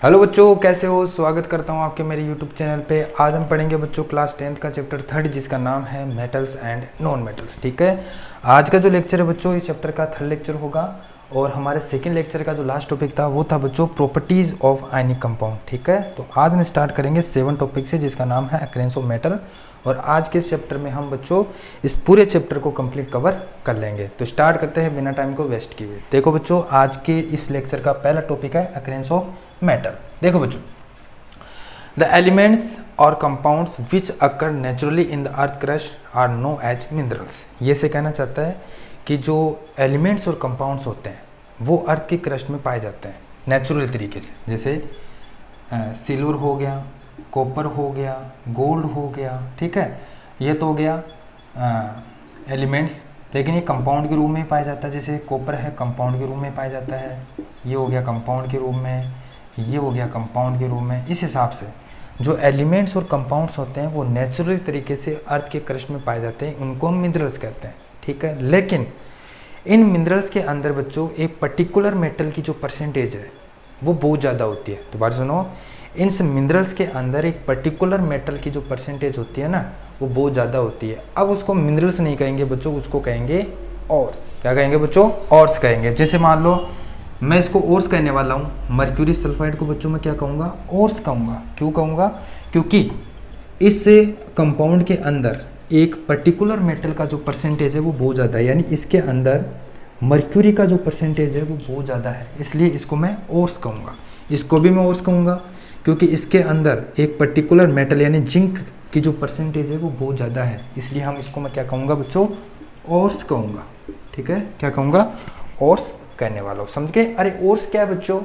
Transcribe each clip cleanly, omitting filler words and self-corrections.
Hello बच्चों, कैसे हो। स्वागत करता हूं आपके मेरे यूट्यूब चैनल पे। आज हम पढ़ेंगे बच्चों क्लास 10th का चैप्टर 3 जिसका नाम है मेटल्स एंड नॉन मेटल्स। ठीक है, आज का जो लेक्चर है बच्चों इस चैप्टर का 3rd लेक्चर होगा। और हमारे 2nd लेक्चर का जो लास्ट टॉपिक था वो था बच्चों प्रॉपर्टीज ऑफ आयनिक कंपाउंड। ठीक है, तो आज हम स्टार्ट करेंगे 7 टॉपिक से जिसका नाम है अकरेंस ऑफ मेटल। और आज के इस चैप्टर में हम बच्चों इस पूरे चैप्टर को कंप्लीट कवर कर लेंगे। तो स्टार्ट करते हैं बिना टाइम को वेस्ट किए हुए। देखो बच्चों, आज के इस लेक्चर का पहला टॉपिक है अकरेंस ऑफ मेटल। देखो बच्चों, द एलिमेंट्स और compounds which occur naturally in the earth crust are known as minerals. ये से कहना चाहता है कि जो एलिमेंट्स और कंपाउंड्स होते हैं वो अर्थ के क्रस्ट में पाए जाते हैं नेचुरल तरीके से। जैसे सिल्वर हो गया, कॉपर हो गया, गोल्ड हो गया। ठीक है, ये तो हो गया एलिमेंट्स। लेकिन ये कंपाउंड के रूप में ही पाया जाता है। जैसे कॉपर है कंपाउंड के रूप में पाया जाता है, ये हो गया कंपाउंड के रूप में, ये हो गया कंपाउंड के रूप में। इस हिसाब से जो एलिमेंट्स और कंपाउंड्स होते हैं वो नेचुरल तरीके से अर्थ के क्रस्ट में पाए जाते हैं, उनको हम मिनरल्स कहते हैं। ठीक है, लेकिन इन मिनरल्स के अंदर बच्चों एक पर्टिकुलर मेटल की जो परसेंटेज है वो बहुत ज़्यादा होती है। तो बात सुनो, इन मिनरल्स के अंदर एक पर्टिकुलर मेटल की जो परसेंटेज होती है ना वो बहुत ज़्यादा होती है। अब उसको मिनरल्स नहीं कहेंगे बच्चों, उसको कहेंगे ऑर्स। क्या कहेंगे बच्चों? ऑर्स कहेंगे। जैसे मान लो मैं इसको ओर्स कहने वाला हूँ, मर्क्यूरी सल्फाइड को बच्चों मैं क्या कहूँगा? ओर्स कहूँगा। क्यों कहूँगा? क्योंकि इस कंपाउंड के अंदर एक पर्टिकुलर मेटल का जो परसेंटेज है वो बहुत ज़्यादा है, यानी इसके अंदर मर्क्यूरी का जो परसेंटेज है वो बहुत ज़्यादा है, इसलिए इसको मैं ओर्स कहूँगा। इसको भी मैं ओर्स कहूँगा क्योंकि इसके अंदर एक पर्टिकुलर मेटल यानी जिंक की जो परसेंटेज है वो बहुत ज़्यादा है, इसलिए हम इसको मैं क्या कहूँगा बच्चों? ओर्स कहूँगा। ठीक है, क्या कहूँगा? ओर्स कहने वाला हूँ। समझ गए? अरे ओर्स क्या है बच्चों?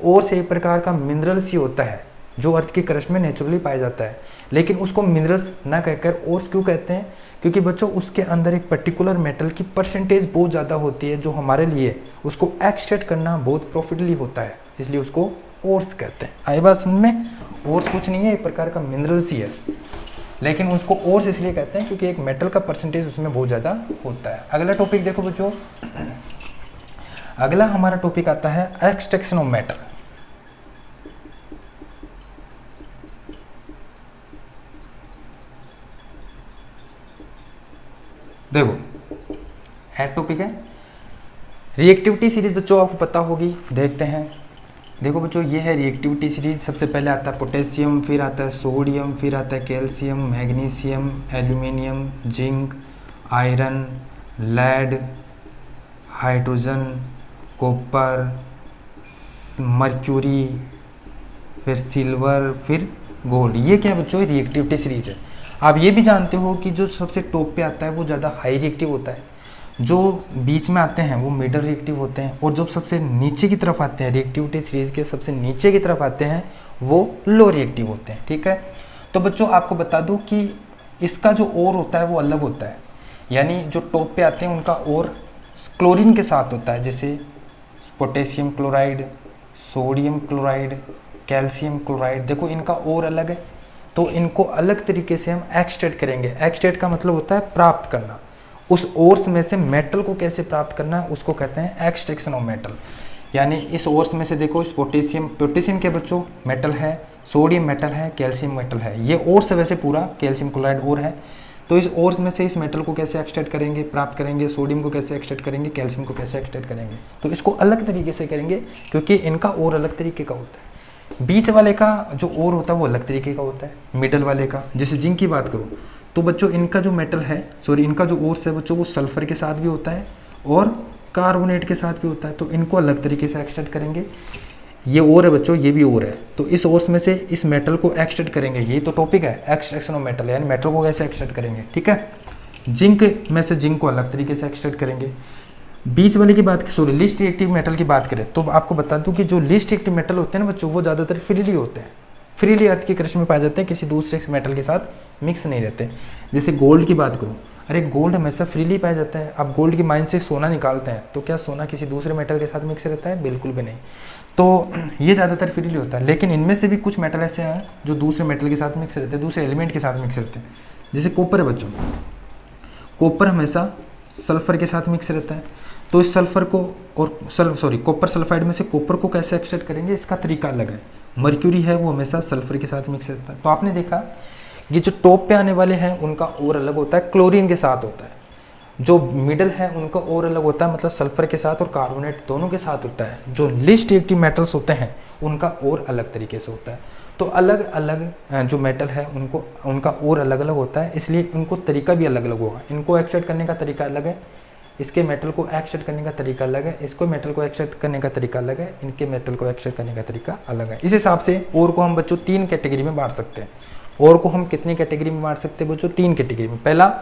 ओर्स एक प्रकार का मिनरल्स ही होता है जो अर्थ के क्रस्ट में नेचुरली पाया जाता है, लेकिन उसको मिनरल्स ना कहकर ओर्स क्यों कहते हैं? क्योंकि बच्चों उसके अंदर एक पर्टिकुलर मेटल की परसेंटेज बहुत ज़्यादा होती है जो हमारे लिए उसको एक्सट्रैक्ट करना बहुत प्रॉफिटली होता है, इसलिए उसको ओर्स कहते हैं। आई बात समझ में? ओर्स कुछ नहीं है, एक प्रकार का मिनरल्स ही है, लेकिन उसको ओर्स इसलिए कहते हैं क्योंकि एक मेटल का परसेंटेज उसमें बहुत ज़्यादा होता है। अगला टॉपिक देखो बच्चों, अगला हमारा टॉपिक आता है एक्सट्रैक्शन ऑफ मेटल। देखो हेड टॉपिक है रिएक्टिविटी सीरीज। बच्चों आपको पता होगी, देखते हैं। देखो बच्चों, ये है रिएक्टिविटी सीरीज। सबसे पहले आता है पोटेशियम, फिर आता है सोडियम, फिर आता है calcium, magnesium, aluminium, zinc, iron, lead, hydrogen, copper, mercury, फिर सिल्वर, फिर गोल्ड। ये क्या बच्चों? रिएक्टिविटी सीरीज है। आप ये भी जानते हो कि जो सबसे टॉप पे आता है वो ज़्यादा हाई रिएक्टिव होता है, जो बीच में आते हैं वो मिडल रिएक्टिव होते हैं, और जो सबसे नीचे की तरफ आते हैं रिएक्टिविटी सीरीज के सबसे नीचे की तरफ आते हैं वो लो रिएक्टिव होते हैं। ठीक है, तो बच्चों आपको बता दूं कि इसका जो ओर होता है वो अलग होता है, यानी जो टॉप पे आते हैं उनका ओर क्लोरीन के साथ होता है। जैसे potassium chloride, sodium chloride, calcium chloride, देखो इनका ओर अलग है, तो इनको अलग तरीके से हम एक्सट्रैक्ट करेंगे। एक्सट्रैक्ट का मतलब होता है प्राप्त करना। उस ओर्स में से मेटल को कैसे प्राप्त करना है उसको कहते हैं एक्सट्रैक्शन ऑफ मेटल। यानी इस ओर्स में से देखो, इस पोटेशियम के बच्चों मेटल है, सोडियम मेटल है, कैल्शियम मेटल है। ये ओर्स वैसे पूरा कैल्शियम क्लोराइड ओर है, तो इस ओर्स में से इस मेटल को कैसे एक्सट्रैक्ट करेंगे, प्राप्त करेंगे, सोडियम को कैसे एक्सट्रैक्ट करेंगे, कैल्शियम को कैसे एक्सट्रैक्ट करेंगे। तो इसको अलग तरीके से करेंगे क्योंकि इनका ओर अलग तरीके का होता है। बीच वाले का जो ओर होता है वो अलग तरीके का होता है, मिडल वाले का। जैसे जिंक की बात करूँ तो बच्चों इनका जो मेटल है, इनका जो ओर्स है बच्चों वो सल्फर के साथ भी होता है और कार्बोनेट के साथ भी होता है, तो इनको अलग तरीके से एक्सट्रैक्ट करेंगे। ये ओर है बच्चों, ये भी ओर है, तो इस ओर्स में से इस मेटल को एक्सट्रैक्ट करेंगे। ये तो टॉपिक है एक्सट्रैक्शन ऑफ मेटल, यानी मेटल को कैसे एक्सट्रैक्ट करेंगे। ठीक है, जिंक में से जिंक को अलग तरीके से एक्सट्रैक्ट करेंगे। बीच वाले की बात लीस्ट रिएक्टिव मेटल की बात करें तो आपको बता दूं कि जो लीस्ट रिएक्टिव मेटल होते हैं ना बच्चों वो ज़्यादातर फ्रीली होते हैं, फ्रीली अर्थ के क्रस्ट में पाए जाते हैं, किसी दूसरे मेटल के साथ मिक्स नहीं रहते। जैसे गोल्ड की बात करूँ, अरे गोल्ड हमेशा फ्रीली पाया जाता है। अब गोल्ड की माइन से सोना निकालते हैं तो क्या सोना किसी दूसरे मेटल के साथ मिक्स रहता है? बिल्कुल भी नहीं। तो ये ज़्यादातर फ्रीली होता है, लेकिन इनमें से भी कुछ मेटल ऐसे हैं जो दूसरे मेटल के साथ मिक्स रहते हैं, दूसरे एलिमेंट के साथ मिक्स रहते हैं। जैसे कॉपर है बच्चों, कॉपर हमेशा सल्फर के साथ मिक्स रहता है, तो इस सल्फर को और कॉपर सल्फाइड में से कॉपर को कैसे एक्सट्रैक्ट करेंगे इसका तरीका अलग है। मर्क्यूरी है वो हमेशा सल्फर के साथ मिक्स रहता है। तो आपने देखा ये जो टॉप पे आने वाले हैं उनका और अलग होता है, क्लोरीन के साथ होता है। जो मिडल है उनका और अलग होता है, मतलब सल्फर के साथ और कार्बोनेट दोनों के साथ होता है। जो लिस्ट रिएक्टिव मेटल्स होते हैं उनका और अलग तरीके से होता है। तो अलग अलग जो मेटल है उनको उनका और अलग अलग होता है, इसलिए उनको तरीका भी अलग अलग होगा। इनको एक्सट्रैक्ट करने का तरीका अलग है, इसके मेटल को एक्सट्रैक्ट करने का तरीका अलग है, इसको मेटल को एक्सट्रैक्ट करने का तरीका अलग है, इनके मेटल को एक्सट्रैक्ट करने का तरीका अलग है। इस हिसाब से और को हम बच्चों 3 कैटेगरी में बांट सकते हैं। और को हम कितनी कैटेगरी में बांट सकते हैं बच्चों? 3 कैटेगरी में। पहला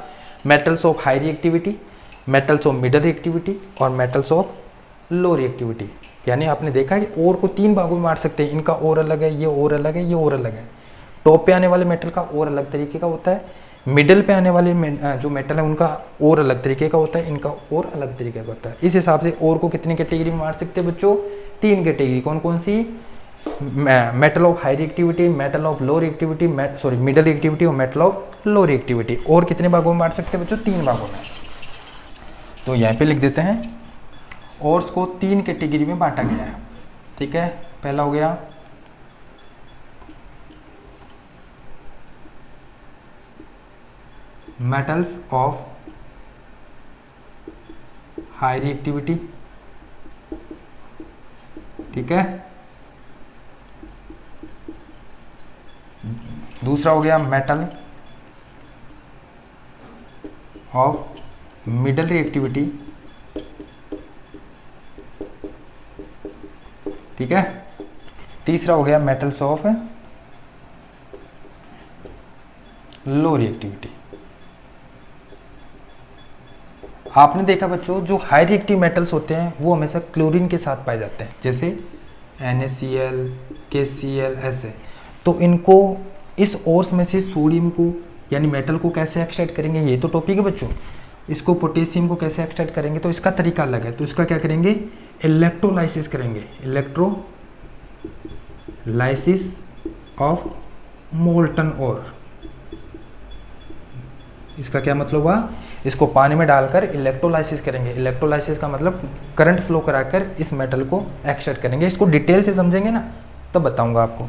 metals of high reactivity, metals of middle reactivity और मेटल्स ऑफ लो रिएक्टिविटी। यानी आपने देखा है कि और को 3 भागों में बांट सकते हैं। इनका और अलग है, ये और अलग है, ये और अलग है। टॉप पे आने वाले मेटल का और अलग तरीके का होता है, मिडल पे आने वाले जो मेटल है उनका और अलग तरीके का होता है, इनका और अलग तरीके का होता है। इस हिसाब से और को कितनी कैटेगरी में बांट सकते हैं बच्चों? 3 कैटेगरी। कौन कौन सी? Metal of high reactivity, metal of low reactivity, middle reactivity और मेटल ऑफ लो रिएक्टिविटी। और कितने भागों में बांट सकते हैं बच्चों? 3 भागों में। तो यहाँ पे लिख देते हैं ओर्स को 3 कैटेगरी में बांटा गया है। ठीक है, पहला हो गया मेटल्स ऑफ हाई रिएक्टिविटी, ठीक है। दूसरा हो गया मेटल ऑफ मिडल रिएक्टिविटी, ठीक है। तीसरा हो गया मेटल्स ऑफ लो रिएक्टिविटी। आपने देखा बच्चों जो हाई रिएक्टिव मेटल्स होते हैं वो हमेशा क्लोरीन के साथ पाए जाते हैं, जैसे NaCl, KCl ऐसे। तो इनको इस ओर्स में से सोडियम को यानी मेटल को कैसे एक्सट्रैक्ट करेंगे, ये तो टॉपिक है बच्चों। इसको पोटेशियम को कैसे एक्सट्रैक्ट करेंगे तो इसका तरीका अलग है। तो इसका क्या करेंगे? इलेक्ट्रोलाइसिस करेंगे, इलेक्ट्रोलाइसिस ऑफ मोल्टन ओर। इसका क्या मतलब हुआ? इसको पानी में डालकर इलेक्ट्रोलाइसिस करेंगे। इलेक्ट्रोलाइसिस का मतलब करंट फ्लो कराकर इस मेटल को एक्सट्रैक्ट करेंगे। इसको डिटेल से समझेंगे ना तब बताऊंगा आपको।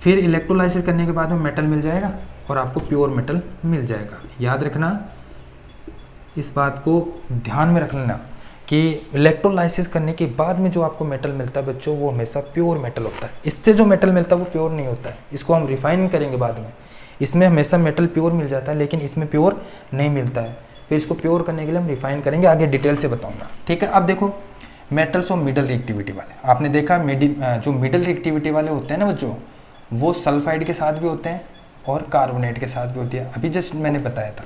फिर इलेक्ट्रोलाइसिस करने के बाद में मेटल मिल जाएगा और आपको प्योर मेटल मिल जाएगा। याद रखना, इस बात को ध्यान में रख लेना कि इलेक्ट्रोलाइसिस करने के बाद में जो आपको मेटल मिलता है बच्चों वो हमेशा प्योर मेटल होता है। इससे जो मेटल मिलता है वो प्योर नहीं होता है, इसको हम रिफाइन करेंगे बाद में। इसमें हमेशा मेटल प्योर मिल जाता है लेकिन इसमें प्योर नहीं मिलता है। फिर इसको प्योर करने के लिए हम रिफाइन करेंगे, आगे डिटेल से बताऊंगा। ठीक है, अब देखो मेटल्स और मिडल रिएक्टिविटी वाले। आपने देखा जो मिडल रिएक्टिविटी वाले होते हैं ना बच्चों, वो सल्फाइड के साथ भी होते हैं और कार्बोनेट के साथ भी होती है। अभी जस्ट मैंने बताया था।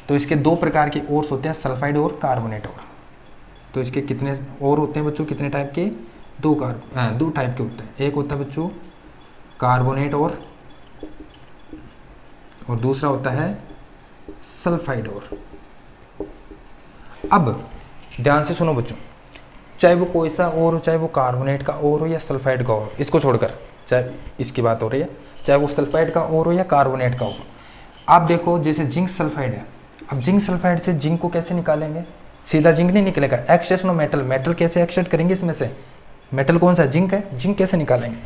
तो इसके 2 प्रकार के ओर्स होते हैं, सल्फाइड और कार्बोनेट ओर। तो इसके कितने और होते हैं बच्चों? कितने टाइप के? 2 टाइप के होते हैं। एक होता है बच्चों कार्बोनेट और दूसरा होता है सल्फाइड ओर। अब ध्यान से सुनो बच्चों, चाहे वो कोई सा और हो, चाहे वो कार्बोनेट का और हो या सल्फाइड का हो, इसको छोड़कर चाहे इसकी बात हो रही है, चाहे वो सल्फाइड का और हो या कार्बोनेट का हो। आप देखो जैसे जिंक सल्फाइड है। अब जिंक सल्फाइड से जिंक को कैसे निकालेंगे? सीधा जिंक नहीं निकलेगा, एक्सेस नो मेटल। मेटल कैसे एक्सट्रैक्ट करेंगे इसमें से? मेटल कौन सा? जिंक है। जिंक कैसे निकालेंगे?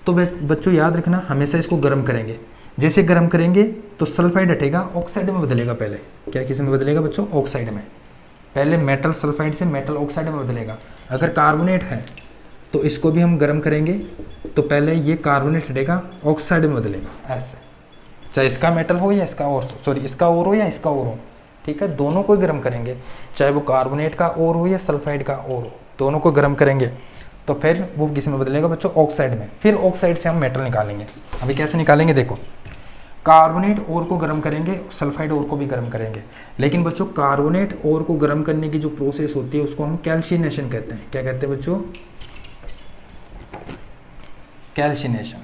तो बच्चों याद रखना, हमेशा इसको गर्म करेंगे। जैसे गर्म करेंगे तो सल्फाइड हटेगा, ऑक्साइड में बदलेगा। पहले क्या किस में बदलेगा बच्चों? ऑक्साइड में। पहले मेटल सल्फाइड से मेटल ऑक्साइड में बदलेगा। अगर कार्बोनेट है तो इसको भी हम गर्म करेंगे तो पहले ये कार्बोनेट हटेगा, ऑक्साइड में बदलेगा ऐसे। चाहे इसका मेटल हो या इसका इसका और हो या इसका और हो, ठीक है, दोनों को गर्म करेंगे। चाहे वो कार्बोनेट का और हो या सल्फाइड का और हो, दोनों को गर्म करेंगे तो फिर वो किस में बदलेगा बच्चों? ऑक्साइड में। फिर ऑक्साइड से हम मेटल निकालेंगे। अभी कैसे निकालेंगे देखो, कार्बोनेट ओर को गर्म करेंगे, सल्फाइड ओर को भी गर्म करेंगे। लेकिन बच्चों कार्बोनेट ओर को गर्म करने की जो प्रोसेस होती है उसको हम कैल्सिनेशन कहते हैं। क्या कहते हैं बच्चों? कैल्सिनेशन।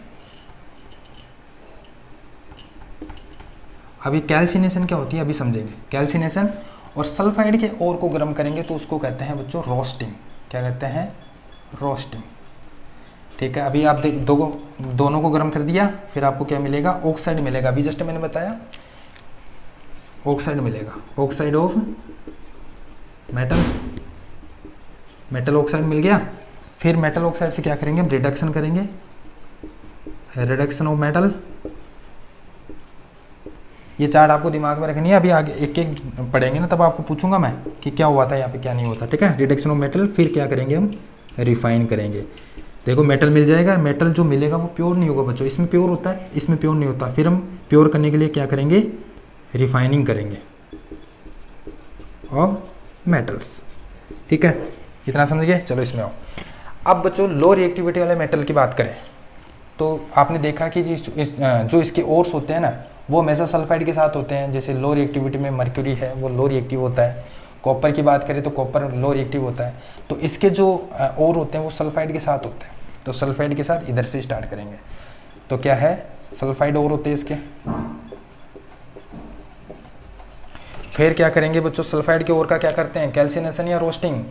अभी कैल्सिनेशन क्या होती है अभी समझेंगे। कैल्सिनेशन। और सल्फाइड के ओर को गर्म करेंगे तो उसको कहते हैं बच्चों रोस्टिंग। क्या कहते हैं? रोस्टिंग। ठीक है, अभी आप दोनों को गर्म कर दिया, फिर आपको क्या मिलेगा? ऑक्साइड मिलेगा। अभी जस्ट मैंने बताया ऑक्साइड मिलेगा, oxide of metal. Metal oxide मिल गया। फिर मेटल ऑक्साइड से क्या करेंगे? हम रिडक्शन करेंगे रिडक्शन ऑफ मेटल। ये चार्ट आपको दिमाग में रखनी है, अभी आगे एक एक पढ़ेंगे ना तब आपको पूछूंगा मैं कि क्या हुआ था यहाँ पे क्या नहीं होता, ठीक है। रिडक्शन ऑफ मेटल, फिर क्या करेंगे हम, रिफाइन करेंगे। देखो मेटल मिल जाएगा, मेटल जो मिलेगा वो प्योर नहीं होगा बच्चों, इसमें प्योर होता है, इसमें प्योर नहीं होता। फिर हम प्योर करने के लिए क्या करेंगे, रिफाइनिंग करेंगे ऑफ मेटल्स, ठीक है। इतना समझ गए, चलो इसमें आओ। अब बच्चों लो रिएक्टिविटी वाले मेटल की बात करें तो आपने देखा कि जो इसके ओर्स होते हैं ना वो हमेशा सल्फाइड के साथ होते हैं। जैसे लो रिएक्टिविटी में मर्क्यूरी है वो लो रिएक्टिव होता है। कॉपर की बात करें तो कॉपर लो रिएक्टिव होता है। तो इसके जो ओर होते हैं वो सल्फाइड के साथ होते हैं। तो सल्फाइड के साथ इधर से स्टार्ट करेंगे। तो क्या है, सल्फाइड ओर होते हैं इसके। फिर क्या करेंगे बच्चों, सल्फाइड के ओर का क्या करते हैं, कैल्सिनेशन या रोस्टिंग,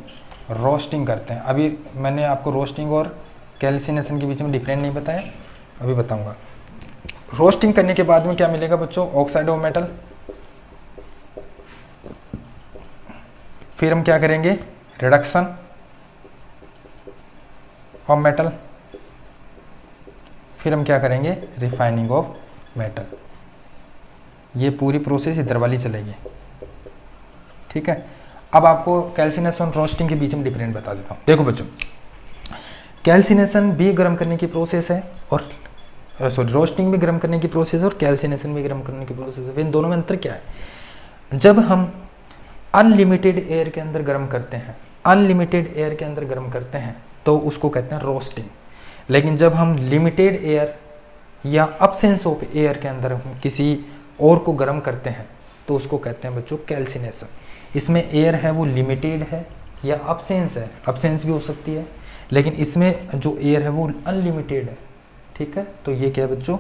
रोस्टिंग करते हैं। अभी मैंने आपको रोस्टिंग और कैल्सिनेशन के बीच में डिफरेंट नहीं बताया, अभी बताऊंगा। रोस्टिंग करने के बाद में क्या मिलेगा बच्चों, ऑक्साइड ऑफ मेटल। फिर हम क्या करेंगे, रिडक्शन ऑफ मेटल। फिर हम क्या करेंगे, रिफाइनिंग ऑफ मेटल। ये पूरी प्रोसेस इधर वाली चलेगी, ठीक है। अब आपको कैल्सिनेशन और रोस्टिंग के बीच में डिफरेंट बता देता हूँ। देखो बच्चों, कैल्सिनेशन भी गर्म करने की प्रोसेस है और सॉरी रोस्टिंग भी गर्म करने की प्रोसेस है और कैल्सिनेशन भी गर्म करने की प्रोसेस है। इन दोनों में अंतर क्या है, जब हम अनलिमिटेड एयर के अंदर गर्म करते हैं, अनलिमिटेड एयर के अंदर गर्म करते हैं तो उसको कहते हैं रोस्टिंग। लेकिन जब हम लिमिटेड एयर या अब्सेंस ऑफ एयर के अंदर हम किसी और को गर्म करते हैं तो उसको कहते हैं बच्चों कैल्सिनेशन। इसमें एयर है वो लिमिटेड है या अब्सेंस है, अब्सेंस भी हो सकती है, लेकिन इसमें जो एयर है वो अनलिमिटेड है, ठीक है। तो ये क्या है बच्चों,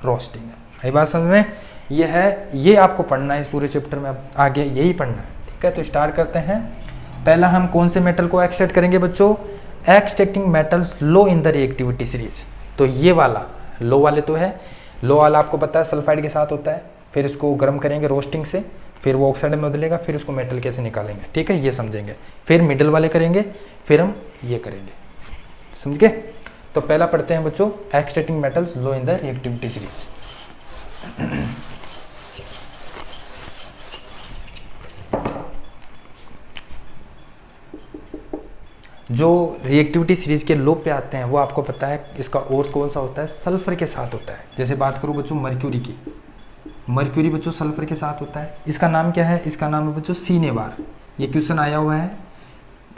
रोस्टिंग है। ये बात समझ में, ये है, ये आपको पढ़ना है इस पूरे चैप्टर में, आगे यही पढ़ना है, ठीक है। तो स्टार्ट करते हैं। पहला हम कौन से मेटल को एक्सट्रैक्ट करेंगे बच्चों, extracting metals low in the reactivity series. तो ये वाला लो वाले तो है, लो वाला आपको पता है सल्फाइड के साथ होता है। फिर इसको गर्म करेंगे रोस्टिंग से, फिर वो ऑक्साइड में बदलेगा, फिर उसको मेटल कैसे निकालेंगे, ठीक है, ये समझेंगे। फिर मिडल वाले करेंगे, फिर हम ये करेंगे, समझ गए। तो पहला पढ़ते हैं बच्चों, extracting metals low in the reactivity series. जो रिएक्टिविटी सीरीज के लो पे आते हैं वो आपको पता है इसका ओर्स कौन सा होता है, सल्फर के साथ होता है। जैसे बात करूं बच्चों मर्क्यूरी की, मर्क्यूरी बच्चों सल्फर के साथ होता है। इसका नाम क्या है, इसका नाम है बच्चों सीने बार। ये क्वेश्चन आया हुआ है,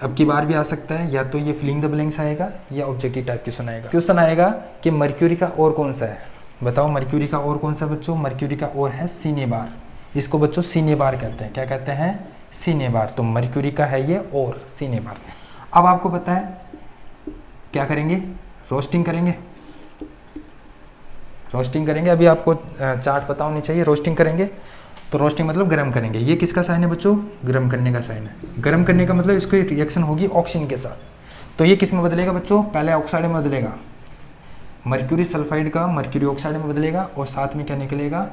अब की बार भी आ सकता है, या तो ये फिलिंग द ब्लैंक्स आएगा या ऑब्जेक्टिव टाइप क्वेश्चन आएगा कि मर्क्यूरी का और कौन सा है, बताओ मर्क्यूरी का और कौन सा बच्चों, मर्क्यूरी का और है सीने बार। इसको बच्चों सीने बार कहते हैं, क्या कहते हैं, सीने बार। तो मर्क्यूरी का है ये और सीने बार। अब आपको पता है क्या करेंगे, रोस्टिंग करेंगे, रोस्टिंग करेंगे। अभी आपको चार्ट पता होनी चाहिए। रोस्टिंग करेंगे तो रोस्टिंग मतलब गर्म करेंगे। ये किसका साइन है बच्चों, गर्म करने का साइन है। गर्म करने का मतलब इसको रिएक्शन होगी ऑक्सीजन के साथ। तो ये किस में बदलेगा बच्चों, पहले ऑक्साइड में बदलेगा, मर्क्यूरी सल्फाइड का मर्क्यूरी ऑक्साइड में बदलेगा और साथ में क्या निकलेगा,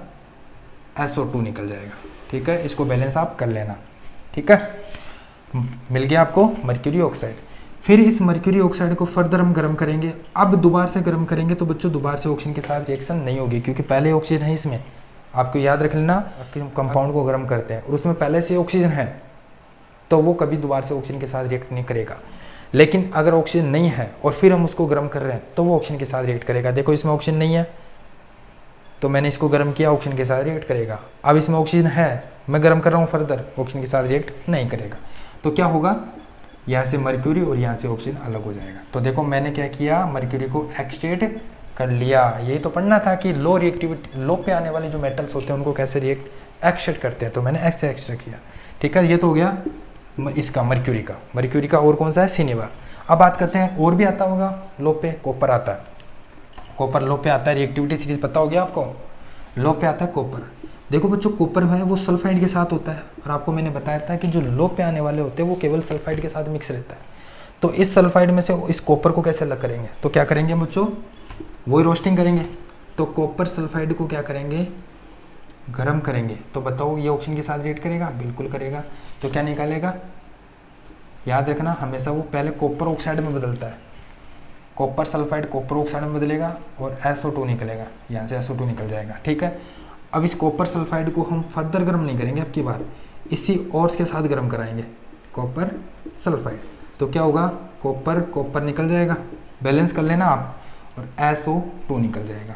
SO2 निकल जाएगा, ठीक है। इसको बैलेंस आप कर लेना, ठीक है। मिल गया आपको मर्क्यूरी ऑक्साइड। फिर इस मर्क्यूरी ऑक्साइड को फर्दर हम गर्म करेंगे। अब दोबारा से गर्म करेंगे तो बच्चों दोबारा से ऑक्सीजन के साथ रिएक्शन नहीं होगी, क्योंकि पहले ऑक्सीजन है इसमें। आपको याद रख लेना कि हम कंपाउंड को गर्म करते हैं और उसमें पहले से ऑक्सीजन है तो वो कभी दोबारा से ऑक्सीजन के साथ रिएक्ट नहीं करेगा। लेकिन अगर ऑक्सीजन नहीं है और फिर हम उसको गर्म कर रहे हैं तो वो ऑक्सीजन के साथ रिएक्ट करेगा। देखो इसमें ऑक्सीजन नहीं है तो मैंने इसको गर्म किया, ऑक्सीजन के साथ रिएक्ट करेगा। अब इसमें ऑक्सीजन है, मैं गर्म कर रहा हूँ फर्दर, ऑक्सीजन के साथ रिएक्ट नहीं करेगा। तो क्या होगा, यहाँ से मर्क्यूरी और यहाँ से ऑक्सीजन अलग हो जाएगा। तो देखो मैंने क्या किया, मर्क्यूरी को एक्सट्रैक्ट कर लिया। यही तो पढ़ना था कि लो रिएक्टिविटी, लो पे आने वाले जो मेटल्स होते हैं उनको कैसे रिएक्ट एक्सट्रैक्ट करते हैं। तो मैंने ऐसे एक्सट्रैक्ट किया, ठीक है। ये तो हो गया इसका मर्क्यूरी का। मर्क्यूरी का और कौन सा है, सिनेबार। अब बात करते हैं और भी आता होगा लो पे, कॉपर आता है। कॉपर लो पे आता है, रिएक्टिविटी सीरीज पता हो गया आपको। लो पे आता है कॉपर। देखो बच्चों कॉपर है वो सल्फाइड के साथ होता है और आपको मैंने बताया था कि जो लो पे आने वाले होते हैं वो केवल सल्फाइड के साथ मिक्स रहता है। तो इस सल्फाइड में से इस कॉपर को कैसे अलग करेंगे, तो क्या करेंगे बच्चों, वही रोस्टिंग करेंगे। तो कॉपर सल्फाइड को क्या करेंगे, गर्म करेंगे। तो बताओ ये ऑक्सीजन के साथ रिएक्ट करेगा, बिल्कुल करेगा। तो क्या निकालेगा, याद रखना हमेशा वो पहले कॉपर ऑक्साइड में बदलता है, कॉपर सल्फाइड कॉपर ऑक्साइड में बदलेगा और SO2 निकलेगा, यहाँ से SO2 निकल जाएगा। ठीक है, अब इस कॉपर सल्फाइड को हम फर्दर गर्म नहीं करेंगे, अब की बार इसी ऑर्स के साथ गर्म कराएंगे कॉपर सल्फाइड। तो क्या होगा, कॉपर कॉपर निकल जाएगा, बैलेंस कर लेना आप, और SO2 निकल जाएगा।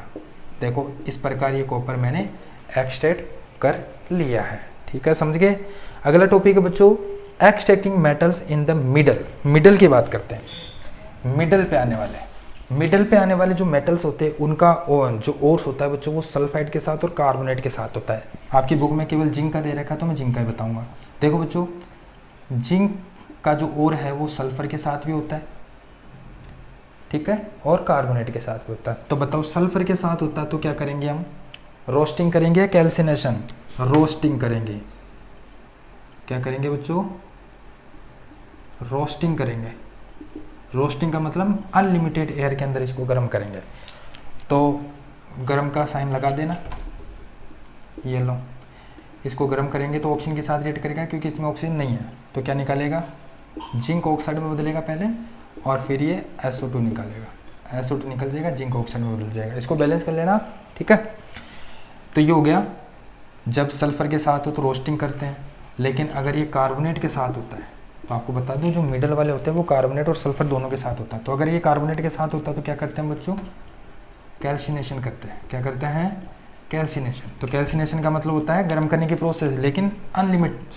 देखो इस प्रकार ये कॉपर मैंने एक्सट्रैक्ट कर लिया है। ठीक है, समझ गए। अगला टॉपिक है बच्चों extracting metals in the middle. Middle की बात करते हैं। मिडल पे आने वाले जो मेटल्स होते हैं उनका जो ओर्स होता है बच्चों वो सल्फाइड के साथ और कार्बोनेट के साथ होता है। आपकी बुक में केवल जिंक का दे रखा है तो मैं जिंक का ही बताऊंगा। देखो बच्चों जिंक का जो ओर है वो सल्फर के साथ भी होता है, ठीक है, और कार्बोनेट के साथ भी होता है। तो बताओ सल्फर के साथ होता है तो क्या करेंगे हम, रोस्टिंग करेंगे, कैल्सिनेशन, रोस्टिंग करेंगे। क्या करेंगे बच्चों, रोस्टिंग करेंगे। रोस्टिंग का मतलब अनलिमिटेड एयर के अंदर इसको गर्म करेंगे। तो गर्म का साइन लगा देना, ये लो, इसको गर्म करेंगे तो ऑक्सीजन के साथ रिएक्ट करेगा क्योंकि इसमें ऑक्सीजन नहीं है। तो क्या निकालेगा, जिंक ऑक्साइड में बदलेगा पहले और फिर ये SO2 निकालेगा, SO2 निकल जाएगा, जिंक ऑक्साइड में बदल जाएगा। इसको बैलेंस कर लेना, ठीक है। तो ये हो गया जब सल्फर के साथ हो तो रोस्टिंग करते हैं, लेकिन अगर ये कार्बोनेट के साथ होता है तो आपको बता दूं जो मिडल वाले होते हैं वो कार्बोनेट और सल्फर दोनों के साथ होता है। तो अगर ये कार्बोनेट के साथ होता है तो क्या करते हैं बच्चों, कैल्सिनेशन करते हैं। क्या करते हैं, कैल्सिनेशन। तो कैल्सिनेशन का मतलब होता है गर्म करने की प्रोसेस, लेकिन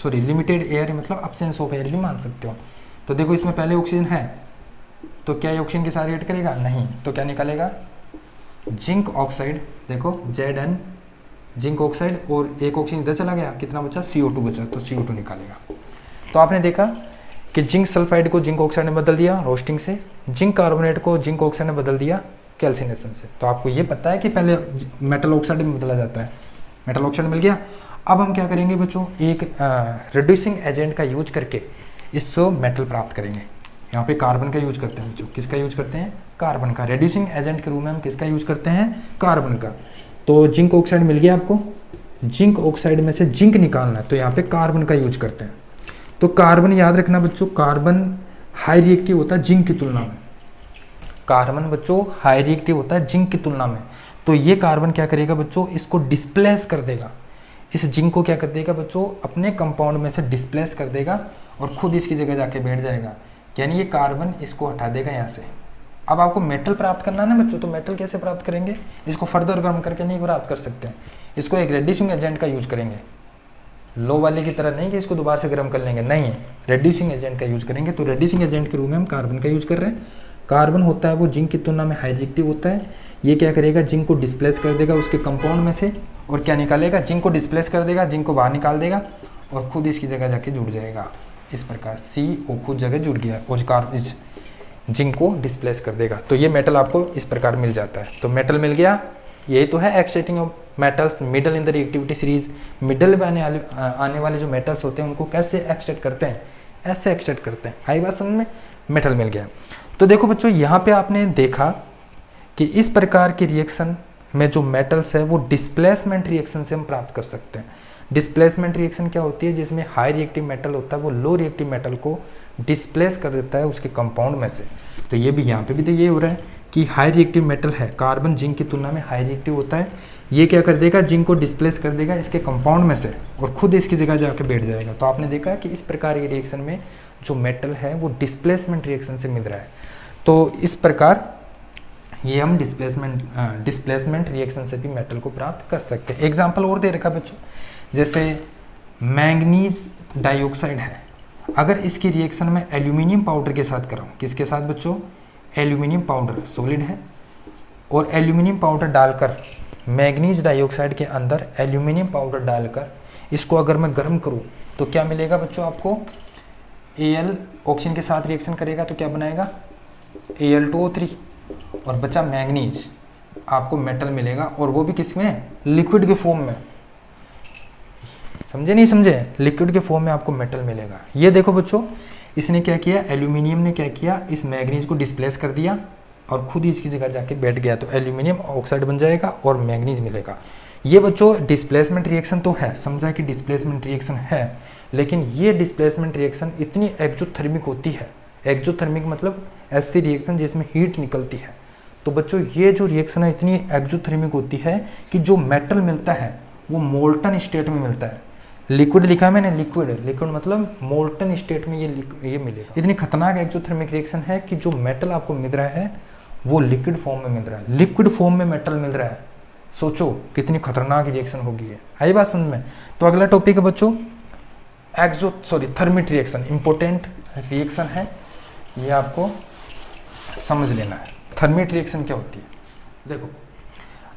लिमिटेड एयर, मतलब अब्सेंस ऑफ एयर भी मान सकते हो। तो देखो इसमें पहले ऑक्सीजन है तो क्या ये ऑक्सीजन के साथ रिएक्ट करेगा, नहीं। तो क्या निकालेगा, जिंक ऑक्साइड, देखो Zn जिंक ऑक्साइड, और एक ऑक्सीजन इधर चला गया, कितना बचा, CO2 बचा, तो CO2 निकालेगा। तो आपने देखा कि जिंक सल्फाइड को जिंक ऑक्साइड ने बदल दिया रोस्टिंग से, जिंक कार्बोनेट को जिंक ऑक्साइड ने बदल दिया कैल्सिनेशन से। तो आपको ये पता है कि पहले मेटल ऑक्साइड में बदला जाता है। मेटल ऑक्साइड मिल गया। अब हम क्या करेंगे बच्चों, एक रिड्यूसिंग एजेंट का यूज करके इसको मेटल प्राप्त करेंगे। यहाँ पे कार्बन का यूज करते हैं बच्चों, किसका यूज करते हैं, कार्बन का। रिड्यूसिंग एजेंट के रूप में हम किसका यूज करते हैं, कार्बन का। तो जिंक ऑक्साइड मिल गया आपको, जिंक ऑक्साइड में से जिंक निकालना है तो यहाँ पे कार्बन का यूज करते हैं। तो कार्बन याद रखना बच्चों, कार्बन हाई रिएक्टिव होता है जिंक की तुलना में। कार्बन बच्चों हाई रिएक्टिव होता है जिंक की तुलना में। तो ये कार्बन क्या करेगा बच्चों, इसको डिस्प्लेस कर देगा, इस जिंक को क्या कर देगा बच्चों, अपने कंपाउंड में से डिस्प्लेस कर देगा और खुद इसकी जगह जाके बैठ जाएगा। यानी ये कार्बन इसको हटा देगा यहाँ से। अब आपको मेटल प्राप्त करना है ना बच्चों, तो मेटल कैसे प्राप्त करेंगे, इसको फर्दर गर्म करके नहीं प्राप्त कर सकते हैं। इसको एक रेड्यूसिंग एजेंट का यूज करेंगे, लो वाले की तरह नहीं कि इसको दोबारा से गर्म कर लेंगे, नहीं, रेड्यूसिंग एजेंट का यूज करेंगे। तो रेड्यूसिंग एजेंट के रूप में हम कार्बन का यूज कर रहे हैं। कार्बन होता है वो जिंक की तुलना में हाई रिएक्टिव होता है। ये क्या करेगा, जिंक को डिस्प्लेस कर देगा उसके कंपाउंड में से, और क्या निकालेगा, जिंक को डिस्प्लेस कर देगा, जिंक को बाहर निकाल देगा और खुद इसकी जगह जाके जुड़ जाएगा। इस प्रकार CO खुद जगह जुड़ गया और इस जिंक को डिस्प्लेस कर देगा। तो ये मेटल आपको इस प्रकार मिल जाता है। तो मेटल मिल गया, यही तो है extracting of metals middle in the reactivity series. Middle में आने वाले जो मेटल्स होते हैं उनको कैसे एक्सट्रैक्ट करते हैं, ऐसे एक्सट्रैक्ट करते हैं। आई बात समझ में, मेटल मिल गया। तो देखो बच्चों यहाँ पे आपने देखा कि इस प्रकार की रिएक्शन में जो मेटल्स है वो डिस्प्लेसमेंट रिएक्शन से हम प्राप्त कर सकते हैं। डिस्प्लेसमेंट रिएक्शन क्या होती है, जिसमें हाई रिएक्टिव मेटल होता है वो लो रिएक्टिव मेटल को डिस्प्लेस कर देता है उसके कंपाउंड में से। तो ये भी यहाँ पे भी तो ये हो रहा है कि हाई रिएक्टिव मेटल है, कार्बन जिंक की तुलना में हाई रिएक्टिव होता है। ये क्या कर देगा, जिंक को डिस्प्लेस कर देगा इसके कंपाउंड में से और खुद इसकी जगह जाके बैठ जाएगा। तो आपने देखा कि इस प्रकार की रिएक्शन में जो मेटल है वो डिस्प्लेसमेंट रिएक्शन से मिल रहा है। तो इस प्रकार ये हम डिस्प्लेसमेंट रिएक्शन से भी मेटल को प्राप्त कर सकते हैं। एग्जाम्पल और दे रखा बच्चों, जैसे मैंगनीज डाइऑक्साइड है, अगर इसकी रिएक्शन में एल्यूमिनियम पाउडर के साथ कराऊं, किसके साथ बच्चों, एल्यूमिनियम पाउडर सॉलिड है, और एल्यूमिनियम पाउडर डालकर मैंगनीज डाइऑक्साइड के अंदर एल्यूमिनियम पाउडर डालकर इसको अगर मैं गर्म करूं तो क्या मिलेगा बच्चों आपको, Al ऑक्सीजन के साथ रिएक्शन करेगा तो क्या बनाएगा, Al2O3, और बचा मैंगनीज, आपको मेटल मिलेगा, और वो भी किसमें, लिक्विड के फॉर्म में। समझे नहीं समझे, लिक्विड के फॉर्म में आपको मेटल मिलेगा। ये देखो बच्चों, इसने क्या किया, एल्यूमिनियम ने क्या किया, इस मैंगनीज को डिस्प्लेस कर दिया और खुद ही इसकी जगह जाके बैठ गया। तो एल्यूमिनियम ऑक्साइड बन जाएगा और मैंगनीज मिलेगा। ये बच्चों डिस्प्लेसमेंट रिएक्शन तो है, समझा कि डिस्प्लेसमेंट रिएक्शन है, लेकिन ये डिस्प्लेसमेंट रिएक्शन इतनी एक्सोथर्मिक होती है, एक्जोथर्मिक मतलब ऐसी रिएक्शन जिसमें हीट निकलती है। तो बच्चों ये जो रिएक्शन है इतनी एक्जोथर्मिक होती है कि जो मेटल मिलता है वो मोल्टन स्टेट में मिलता है। लिक्विड लिखा है मैंने, लिक्विड मतलब मोल्टन स्टेट में ये मिलेगा। इतनी खतरनाक एक्जोथर्मिक रिएक्शन है कि जो मेटल आपको मिल रहा है वो लिक्विड फॉर्म में मिल रहा है, लिक्विड फॉर्म में मेटल मिल रहा है। सोचो कितनी खतरनाक रिएक्शन होगी ये। आई बात समझ में? तो अगला टॉपिक है बच्चों थर्मिट रिएक्शन। इंपॉर्टेंट रिएक्शन है, ये आपको समझ लेना है। थर्मिट रिएक्शन क्या होती है? देखो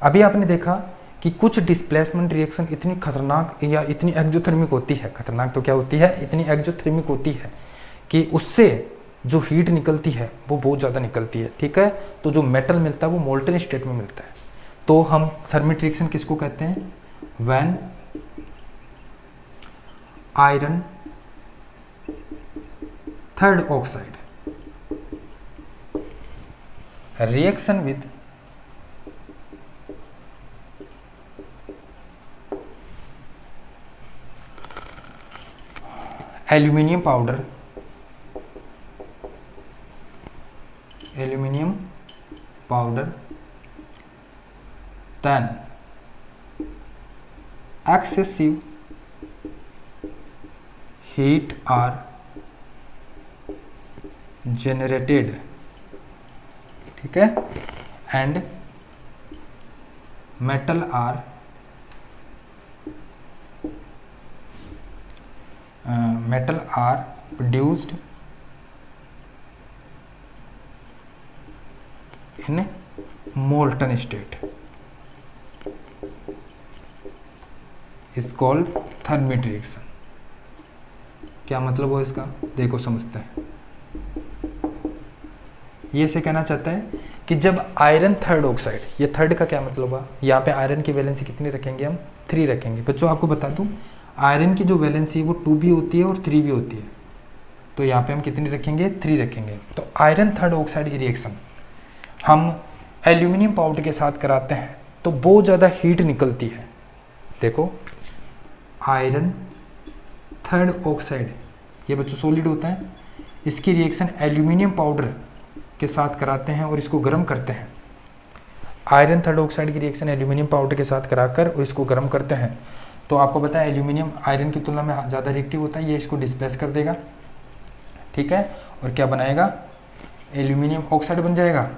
अभी आपने देखा कि कुछ डिस्प्लेसमेंट रिएक्शन इतनी खतरनाक या इतनी एक्जोथर्मिक होती है, खतरनाक तो क्या होती है, इतनी एक्जोथर्मिक होती है कि उससे जो हीट निकलती है वो बहुत ज़्यादा निकलती है। ठीक है, तो जो मेटल मिलता है वो मोल्टन स्टेट में मिलता है। तो हम थर्मिट रिएक्शन किसको कहते हैं? When iron third oxide reaction with aluminium powder then excessive heat are generated, ठीक है, and metal are produced in molten state is called thermite reaction. क्या मतलब हो इसका? देखो समझते हैं। ये से कहना चाहता है कि जब आयरन थर्ड ऑक्साइड, ये थर्ड का क्या मतलब हुआ? यहाँ पे आयरन की वैलेंसी कितनी रखेंगे हम? 3 रखेंगे। बच्चों आपको बता दूं आयरन की जो वैलेंसी है वो 2 भी होती है और 3 भी होती है। तो यहाँ पे हम कितनी रखेंगे? 3 रखेंगे। तो आयरन थर्ड ऑक्साइड की रिएक्शन हम एल्यूमिनियम पाउडर के साथ कराते हैं तो बहुत ज़्यादा हीट निकलती है। देखो आयरन थर्ड ऑक्साइड ये बच्चों सॉलिड होता है, इसकी रिएक्शन एल्यूमिनियम पाउडर के साथ कराते हैं और इसको गर्म करते हैं। आयरन थर्ड ऑक्साइड की रिएक्शन एल्यूमिनियम पाउडर के साथ कराकर और इसको गर्म करते हैं। तो आपको पता है एल्यूमिनियम आयरन की तुलना में ज़्यादा रिएक्टिव होता है, ये इसको डिस्प्लेस कर देगा। ठीक है, और क्या बनाएगा? एल्यूमिनियम ऑक्साइड बन जाएगा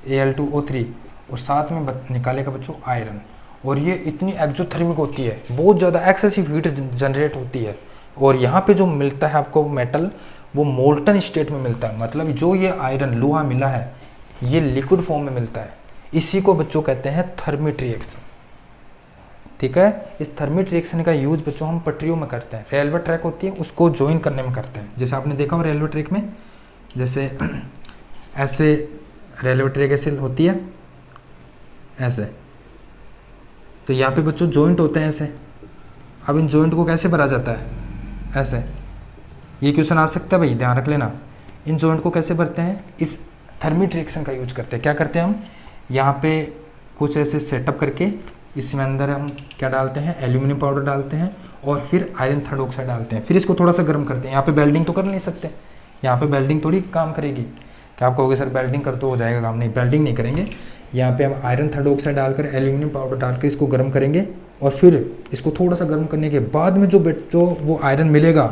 Al2O3 और साथ में निकालेगा बच्चों आयरन। और ये इतनी एक्जोथर्मिक होती है, बहुत ज़्यादा एक्सेसिव हीट जनरेट होती है। और यहाँ पे जो मिलता है आपको मेटल वो मोल्टन स्टेट में मिलता है, मतलब जो ये आयरन लोहा मिला है ये लिक्विड फॉर्म में मिलता है। इसी को बच्चों कहते हैं थर्मिट रिएक्शन। ठीक है, इस थर्मिट रिएक्शन का यूज बच्चों हम पटरियों में करते हैं। रेलवे ट्रैक होती है उसको ज्वाइन करने में करते हैं। जैसे आपने देखा हो रेलवे ट्रैक में, जैसे ऐसे रेलवे ट्रैक ऐसे होती है ऐसे, तो यहाँ पे बच्चों जॉइंट होते हैं ऐसे। अब इन जॉइंट को कैसे भरा जाता है? ऐसे। ये क्वेश्चन आ सकता है भाई, ध्यान रख लेना। इन जॉइंट को कैसे भरते हैं? इस थर्मिट रिएक्शन का यूज करते हैं। क्या करते हैं हम? यहाँ पे कुछ ऐसे सेटअप करके इसमें अंदर हम क्या डालते हैं? एल्यूमिनियम पाउडर डालते हैं और फिर आयरन थर्ड ऑक्साइड डालते हैं। फिर इसको थोड़ा सा गर्म करते हैं। यहाँ पे वेल्डिंग तो कर नहीं सकते, यहाँ पे वेल्डिंग थोड़ी काम करेगी। क्या आप कहोगे सर वेल्डिंग कर तो हो जाएगा काम? नहीं, वेल्डिंग नहीं करेंगे। यहाँ पे हम आयरन थर्ड ऑक्साइड डालकर एल्यूमिनियम पाउडर डालकर इसको गर्म करेंगे और फिर इसको थोड़ा सा गर्म करने के बाद में जो वो आयरन मिलेगा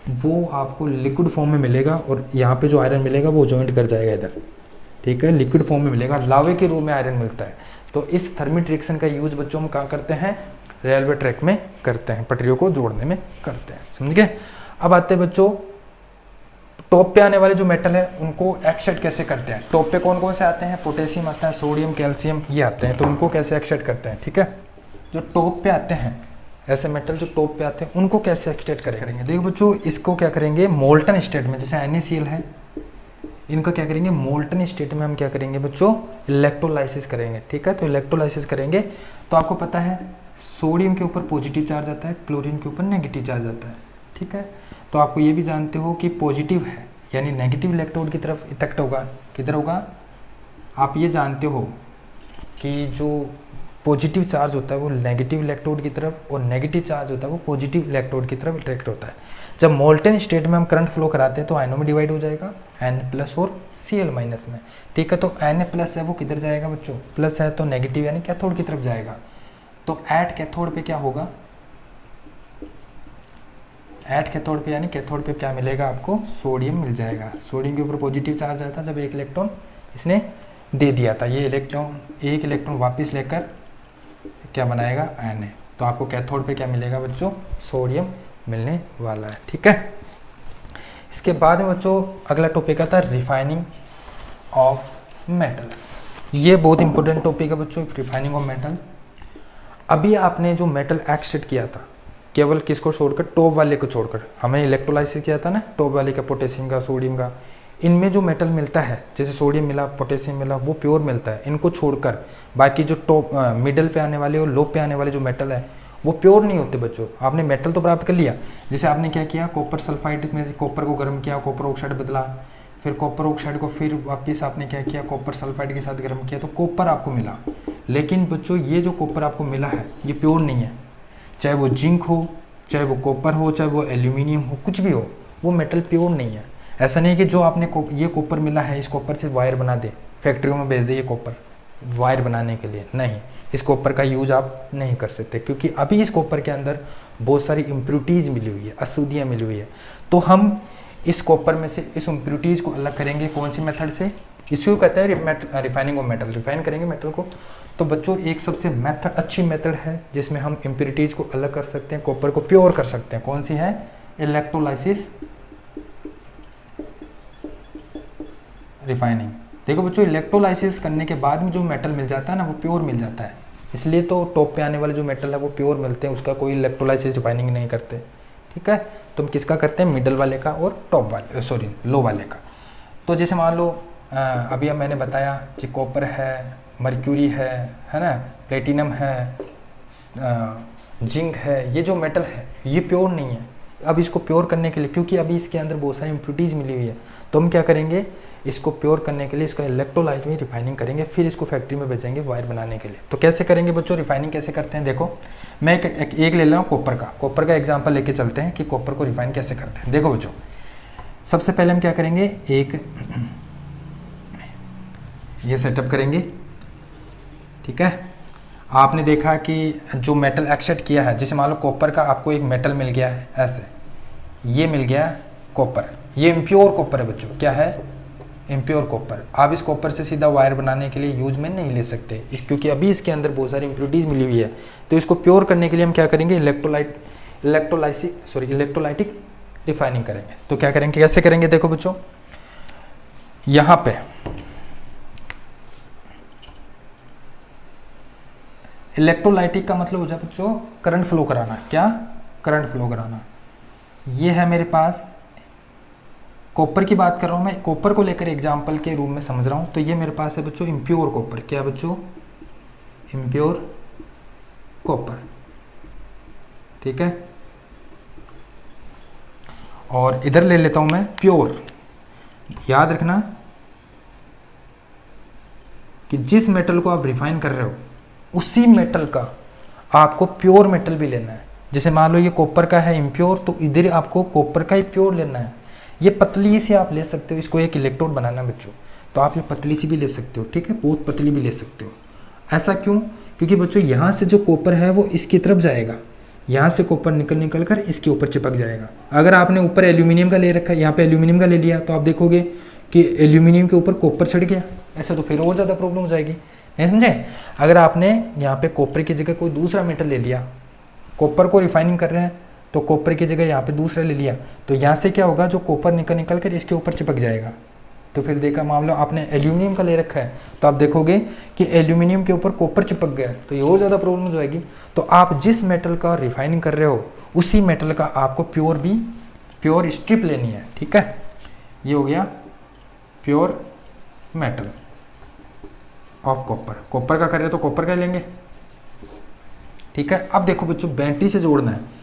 वो आपको लिक्विड फॉर्म में मिलेगा और यहाँ पे जो आयरन मिलेगा वो जॉइंट कर जाएगा इधर। ठीक है, लिक्विड फॉर्म में मिलेगा, लावे के रूप में आयरन मिलता है। तो इस थर्मिट रिएक्शन का यूज बच्चों हम कहाँ करते हैं? रेलवे ट्रैक में करते हैं, पटरियों को जोड़ने में करते हैं। समझ गए? अब आते हैं बच्चों टॉप पे आने वाले जो मेटल है उनको एक्सट्रैक्ट कैसे करते हैं। टॉप पे कौन कौन से आते हैं? पोटेशियम आता है, सोडियम, कैल्शियम, ये आते हैं। तो उनको कैसे एक्सट्रैक्ट करते हैं? ठीक है, जो टॉप पे आते हैं ऐसे मेटल जो टॉप पे आते हैं उनको कैसे एक्सट्रैक्ट करेंगे? देखो बच्चों इसको क्या करेंगे? मोल्टन स्टेट में, जैसे NaCl है, इनका क्या करेंगे? मोल्टन स्टेट में हम क्या करेंगे बच्चों? इलेक्ट्रोलाइसिस करेंगे। ठीक है, तो इलेक्ट्रोलाइसिस करेंगे तो आपको पता है सोडियम के ऊपर पॉजिटिव चार्ज आता है, क्लोरीन के ऊपर नेगेटिव चार्ज आता है। ठीक है, तो आपको ये भी जानते हो कि पॉजिटिव है यानी नेगेटिव इलेक्ट्रोड की तरफ इफेक्ट होगा। किधर होगा? आप ये जानते हो कि जो पॉजिटिव चार्ज होता है वो नेगेटिव इलेक्ट्रोड की तरफ और नेगेटिव चार्ज होता है वो पॉजिटिव इलेक्ट्रोड की तरफ अट्रैक्ट होता है। जब मोल्टेन स्टेट में हम करंट फ्लो कराते हैं तो आयनों में डिवाइड हो जाएगा Na+ और Cl- में, ठीक है। तो Na+ है वो किधर जाएगा बच्चों, प्लस है तो नेगेटिव यानी कैथोड की तरफ जाएगा। तो एट कैथोड पे क्या होगा, एट कैथोड पे यानी कैथोड पे क्या मिलेगा आपको, सोडियम मिल जाएगा। सोडियम के ऊपर पॉजिटिव चार्ज आया था जब एक इलेक्ट्रॉन इसने दे दिया था, ये इलेक्ट्रॉन एक इलेक्ट्रॉन वापस लेकर क्या बनाएगा Na, तो आपको कैथोड पे क्या मिलेगा बच्चों, सोडियम मिलने वाला है, ठीक है। इसके बाद में बच्चों अगला टॉपिक आता है रिफाइनिंग ऑफ मेटल्स। ये बहुत इंपॉर्टेंट टॉपिक है बच्चों, रिफाइनिंग ऑफ मेटल्स। अभी आपने जो मेटल एक्सट्रैक्ट किया था केवल किसको छोड़कर, टॉप वाले को छोड़कर, हमें इलेक्ट्रोलाइसिस किया था ना टॉप वाले का, पोटेशियम का, सोडियम का, इनमें जो मेटल मिलता है जैसे सोडियम मिला, पोटेशियम मिला, वो प्योर मिलता है। इनको छोड़कर बाकी जो टॉप मिडल पे आने वाले और लो पे आने वाले जो मेटल है वो प्योर नहीं होते बच्चों। आपने मेटल तो प्राप्त कर लिया, जैसे आपने क्या किया, कॉपर सल्फाइड में कॉपर को गर्म किया, कॉपर ऑक्साइड बदला, फिर कॉपर ऑक्साइड को फिर वापस आपने क्या किया, कॉपर सल्फाइड के साथ गर्म किया, तो कॉपर आपको मिला। लेकिन बच्चों ये जो कॉपर आपको मिला है ये प्योर नहीं है, चाहे वो जिंक हो, चाहे वो कॉपर हो, चाहे वो एल्यूमिनियम हो, कुछ भी हो, वो मेटल प्योर नहीं है। ऐसा नहीं कि जो आपने ये कॉपर मिला है इस कॉपर से वायर बना दे, फैक्ट्रियों में भेज दे ये कॉपर वायर बनाने के लिए, नहीं, इस कॉपर का यूज आप नहीं कर सकते, क्योंकि अभी इस कॉपर के अंदर बहुत सारी इम्प्योरिटीज मिली हुई है, अशुद्धियाँ मिली हुई है। तो हम इस कॉपर में से इस इम्प्योरिटीज को अलग करेंगे कौन सी मेथड से, इसको कहते हैं रिफाइनिंग ऑफ मेटल, रिफाइन करेंगे मेटल को। तो बच्चों एक सबसे मेथड अच्छी मेथड है जिसमें हम इम्प्योरिटीज को अलग कर सकते हैं, कॉपर को प्योर कर सकते हैं, कौन सी है, इलेक्ट्रोलाइसिस रिफाइनिंग। देखो बच्चों इलेक्ट्रोलाइसिस करने के बाद में जो मेटल मिल जाता है ना वो प्योर मिल जाता है, इसलिए तो टॉप पे आने वाले जो मेटल है वो प्योर मिलते हैं, उसका कोई इलेक्ट्रोलाइसिस रिफाइनिंग नहीं करते, ठीक है। तो हम किसका करते हैं, मिडल वाले का और टॉप वाले, सॉरी लो वाले का। तो जैसे मान लो अभी अब मैंने बताया कि कॉपर है, मर्क्यूरी है ना, प्लेटिनम है, जिंक है, ये जो मेटल है ये प्योर नहीं है। अब इसको प्योर करने के लिए, क्योंकि अभी इसके अंदर बहुत सारी इम्प्योरिटीज मिली हुई है, तो हम क्या करेंगे, इसको प्योर करने के लिए इसका इलेक्ट्रोलाइट में रिफाइनिंग करेंगे, फिर इसको फैक्ट्री में भेजेंगे वायर बनाने के लिए। तो कैसे करेंगे बच्चों, रिफाइनिंग कैसे करते हैं, देखो मैं एक ले रहा हूँ कॉपर का एग्जांपल लेके चलते हैं कि कॉपर को रिफाइन कैसे करते हैं। देखो बच्चों सबसे पहले हम क्या करेंगे, एक ये सेटअप करेंगे, ठीक है। आपने देखा कि जो मेटल एक्सट्रैक्ट किया है, जैसे मान लो कॉपर का आपको एक मेटल मिल गया है ऐसे, ये मिल गया कॉपर, ये इम्प्योर कॉपर है बच्चों, क्या है, इम्प्योर कॉपर। आप इस कॉपर से सीधा वायर बनाने के लिए यूज में नहीं ले सकते, क्योंकि अभी इसके अंदर बहुत सारी इम्प्योरिटीज मिली हुई है। तो इसको प्योर करने के लिए हम क्या करेंगे, इलेक्ट्रोलाइटिक रिफाइनिंग करेंगे। तो क्या करेंगे, कैसे करेंगे, देखो बच्चों यहाँ पे इलेक्ट्रोलाइटिक का मतलब हो जाए बच्चों करंट फ्लो कराना, क्या, करंट फ्लो कराना। ये है मेरे पास कॉपर की बात कर रहा हूँ मैं, कॉपर को लेकर एग्जाम्पल के रूप में समझ रहा हूँ। तो ये मेरे पास है बच्चों इम्प्योर कॉपर, क्या बच्चों, इम्प्योर कॉपर, ठीक है। और इधर ले लेता हूं मैं प्योर। याद रखना कि जिस मेटल को आप रिफाइन कर रहे हो उसी मेटल का आपको प्योर मेटल भी लेना है। जैसे मान लो ये कॉपर का है इम्प्योर, तो इधर आपको कॉपर का ही प्योर लेना है। ये पतली सी आप ले सकते हो, इसको एक इलेक्ट्रोड बनाना है बच्चों, तो आप ये पतली सी भी ले सकते हो, ठीक है, बहुत पतली भी ले सकते हो। ऐसा क्यों, क्योंकि बच्चों यहाँ से जो कॉपर है वो इसकी तरफ जाएगा, यहाँ से कॉपर निकल कर इसके ऊपर चिपक जाएगा। अगर आपने ऊपर एल्यूमिनियम का ले रखा है, यहाँ पे एल्यूमिनियम का ले लिया, तो आप देखोगे कि एल्यूमिनियम के ऊपर कॉपर चढ़ गया, ऐसा तो फिर और ज़्यादा प्रॉब्लम हो जाएगी, नहीं समझे। अगर आपने यहाँ पे कॉपर की जगह कोई दूसरा मेटल ले लिया, कॉपर को रिफाइनिंग कर रहे हैं तो कॉपर की जगह यहाँ पे दूसरा ले लिया, तो यहाँ से क्या होगा, जो कॉपर निकल कर इसके ऊपर चिपक जाएगा। तो फिर देखा मामला आपने एल्यूमिनियम का ले रखा है, तो आप देखोगे कि एल्यूमिनियम के ऊपर कॉपर चिपक गया, तो ये और ज़्यादा प्रॉब्लम हो जाएगी। तो आप जिस मेटल का रिफाइनिंग कर रहे हो उसी मेटल का आपको प्योर स्ट्रिप लेनी है, ठीक है। ये हो गया pure metal of copper. Copper का कर रहे हो तो कॉपर का लेंगे, ठीक है। अब देखो बच्चों बैटरी से जोड़ना है।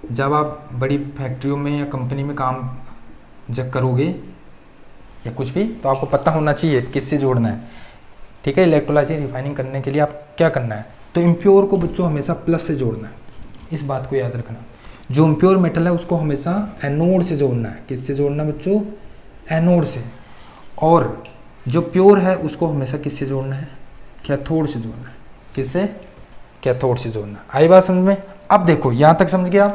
जब आप बड़ी फैक्ट्रियों में या कंपनी में काम जब करोगे या कुछ भी, तो आपको पता होना चाहिए किससे जोड़ना है, ठीक है। इलेक्ट्रोलाइसिस रिफाइनिंग करने के लिए आप क्या करना है, तो इम्प्योर को बच्चों हमेशा प्लस से जोड़ना है, इस बात को याद रखना। जो इम्प्योर मेटल है उसको हमेशा एनोड से जोड़ना है। किससे जोड़ना बच्चों? एनोड से। और जो प्योर है उसको हमेशा किससे जोड़ना है? कैथोड से जोड़ना है। किससे? कैथोड से जोड़ना। आई बात समझ में? अब देखो यहाँ तक समझ गया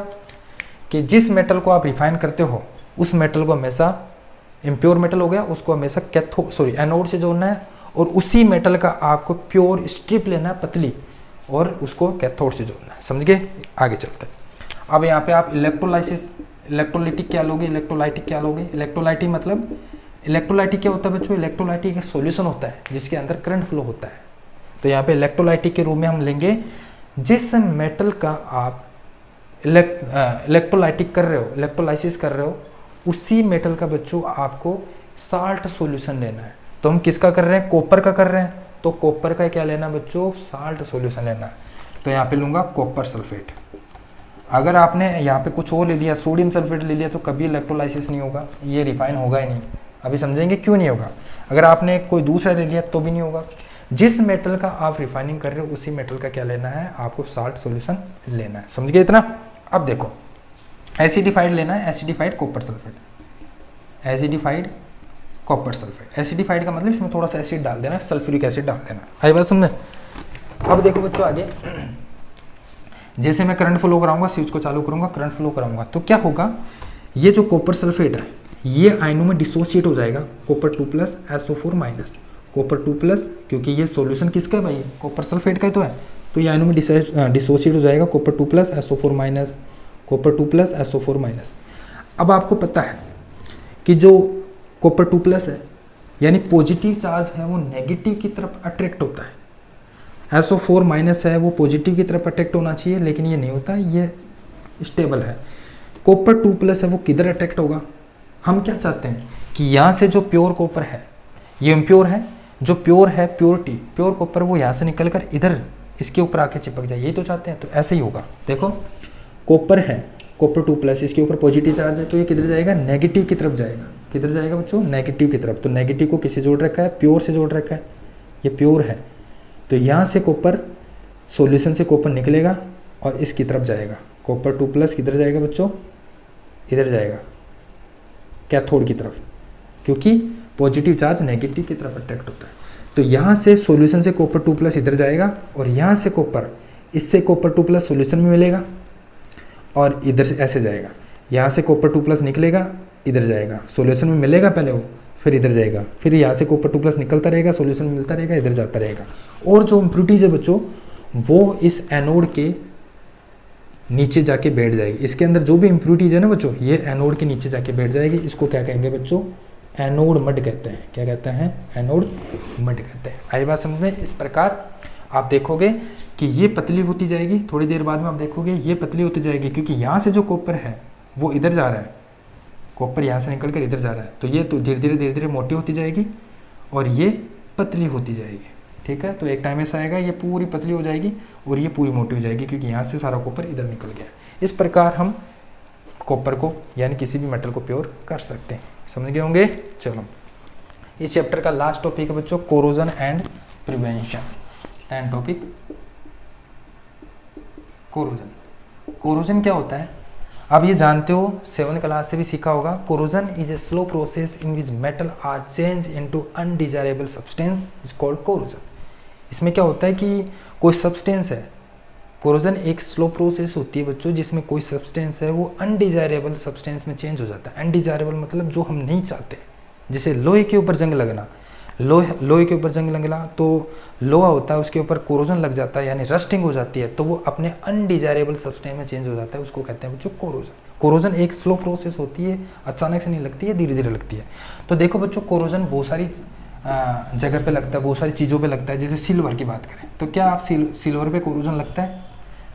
कि जिस मेटल को आप रिफाइन करते हो उस मेटल को हमेशा, इम्प्योर मेटल हो गया, उसको हमेशा एनोड से जोड़ना है, और उसी मेटल का आपको प्योर स्ट्रिप लेना है पतली, और उसको कैथोड से जोड़ना है। समझ गए? आगे चलते हैं। अब यहाँ पे आप इलेक्ट्रोलाइटिक क्या लोगे? इलेक्ट्रोलाइटिक क्या लोगे? इलेक्ट्रोलाइटिक मतलब, इलेक्ट्रोलाइटिक क्या होता है बच्चों? इलेक्ट्रोलाइटिक एक सॉल्यूशन होता है जिसके अंदर करंट फ्लो होता है। तो यहाँ पे इलेक्ट्रोलाइटिक के रूप में हम लेंगे जिस मेटल का आप इलेक्ट्रोलाइटिक कर रहे हो, इलेक्ट्रोलाइसिस कर रहे हो, उसी मेटल का बच्चों आपको साल्ट सॉल्यूशन लेना है। तो हम किसका कर रहे हैं? कॉपर का कर रहे हैं, तो कॉपर का क्या लेना बच्चों? साल्ट सॉल्यूशन लेना है। तो यहाँ पे लूँगा कॉपर सल्फेट। अगर आपने यहाँ पे कुछ और ले लिया, सोडियम सल्फेट ले लिया, तो कभी इलेक्ट्रोलाइसिस नहीं होगा, ये रिफाइन होगा ही नहीं। अभी समझेंगे क्यों नहीं होगा। अगर आपने कोई दूसरा ले लिया तो भी नहीं होगा। जिस मेटल का आप रिफाइनिंग कर रहे हो उसी मेटल का क्या लेना है? आपको साल्ट सॉल्यूशन लेना है। समझ गए इतना? अब देखो, एसिडिफाइड लेना है, acidified copper sulphate, acidified copper sulphate. Acidified का मतलब इसमें थोड़ा सा एसिड डाल देना, सल्फ्यूरिक एसिड डाल देना। आई बात समझे? अब देखो बच्चों आगे, जैसे मैं करंट फ्लो कराऊंगा, स्विच को चालू करूंगा, करंट फ्लो कराऊंगा, तो क्या होगा? ये जो कॉपर सल्फेट है ये आयनों में डिसोसिएट हो जाएगा, कॉपर 2+ SO4-, कॉपर 2+, क्योंकि ये सॉल्यूशन किसका है भाई? कॉपर सल्फेट का ही तो है। तो ये आयनों में डिसोसिएट हो जाएगा, कॉपर 2+ SO4-, कॉपर 2+ SO4-। अब आपको पता है कि जो कॉपर 2+ है यानी पॉजिटिव चार्ज है वो नेगेटिव की तरफ अट्रैक्ट होता है। SO4- है वो पॉजिटिव की तरफ अट्रैक्ट होना चाहिए, लेकिन ये नहीं होता, ये स्टेबल है। कॉपर 2+ है वो किधर अट्रैक्ट होगा? हम क्या चाहते हैं कि यहाँ से जो प्योर कॉपर है, ये इम्प्योर है, जो प्योर है, प्योर कॉपर, वो यहाँ से निकल कर इधर इसके ऊपर आके चिपक जाए, ये तो चाहते हैं। तो ऐसे ही होगा। देखो कॉपर है, कॉपर 2+, इसके ऊपर पॉजिटिव चार्ज है, तो ये किधर जाएगा? नेगेटिव की तरफ जाएगा। किधर जाएगा बच्चों? नेगेटिव की तरफ। तो नेगेटिव को किससे जोड़ रखा है? प्योर से जोड़ रखा है, ये प्योर है। तो यहाँ से कॉपर, सॉल्यूशन से कॉपर निकलेगा और इसकी तरफ जाएगा। कॉपर 2+ किधर जाएगा बच्चों? इधर जाएगा, कैथोड की तरफ, क्योंकि पॉजिटिव चार्ज नेगेटिव की तरफ अट्रैक्ट होता है। तो यहाँ से सॉल्यूशन से कॉपर 2+ इधर जाएगा, और यहाँ से कॉपर, इससे कॉपर 2+ सॉल्यूशन में मिलेगा और इधर से ऐसे जाएगा। यहाँ से कॉपर 2+ निकलेगा, इधर जाएगा, सॉल्यूशन में मिलेगा पहले वो, फिर इधर जाएगा, फिर यहाँ से कॉपर 2+ निकलता रहेगा, सॉल्यूशन में मिलता रहेगा, इधर जाता रहेगा। और जो इम्प्योरिटीज है बच्चों वो इस एनोड के नीचे जाके बैठ जाएगी। इसके अंदर जो भी इम्प्योरिटीज है ना बच्चों, ये एनोड के नीचे जाके बैठ जाएगी। इसको क्या कहेंगे बच्चों? एनोड मड कहते हैं। क्या कहते हैं? एनोड मड कहते हैं। आई बात समझ में? इस प्रकार आप देखोगे कि ये पतली होती जाएगी, थोड़ी देर बाद में आप देखोगे ये पतली होती जाएगी, क्योंकि यहाँ से जो कॉपर है वो इधर जा रहा है, कॉपर यहाँ से निकल कर इधर जा रहा है। तो ये तो धीरे धीरे मोटी होती जाएगी और ये पतली होती जाएगी। ठीक है? तो एक टाइम ऐसा आएगा ये पूरी पतली हो जाएगी और ये पूरी मोटी हो जाएगी, क्योंकि यहाँ से सारा कॉपर इधर निकल गया। इस प्रकार हम कॉपर को यानी किसी भी मेटल को प्योर कर सकते हैं। समझ गए होंगे? चलो, इस चैप्टर का लास्ट टॉपिक है बच्चों corrosion and prevention. And topic corrosion. Corrosion क्या होता है? अब ये जानते हो, 7th क्लास से भी सीखा होगा। Corrosion is a slow process in which metal are change into undesirable substance is called corrosion. इसमें क्या होता है कि कोई सब्सटेंस है, कोरोजन एक स्लो प्रोसेस होती है बच्चों जिसमें कोई सब्सटेंस है वो अनडिजायरेबल सब्सटेंस में चेंज हो जाता है। अनडिजायरेबल मतलब जो हम नहीं चाहते, जैसे लोहे के ऊपर जंग लगना, लोहे के ऊपर जंग लगना तो लोहा होता है उसके ऊपर कोरोजन लग जाता है यानी रस्टिंग हो जाती है, तो वो अपने अनडिजायरेबल सब्सटेंस में चेंज हो जाता है, उसको कहते हैं बच्चों कोरोजन। कोरोजन एक स्लो प्रोसेस होती है, अचानक से नहीं लगती है, धीरे धीरे लगती है। तो देखो बच्चों कोरोजन बहुत सारी जगह पे लगता है, बहुत सारी चीज़ों पे लगता है। जैसे सिल्वर की बात करें तो क्या आप सिल्वर पे कोरोजन लगता है?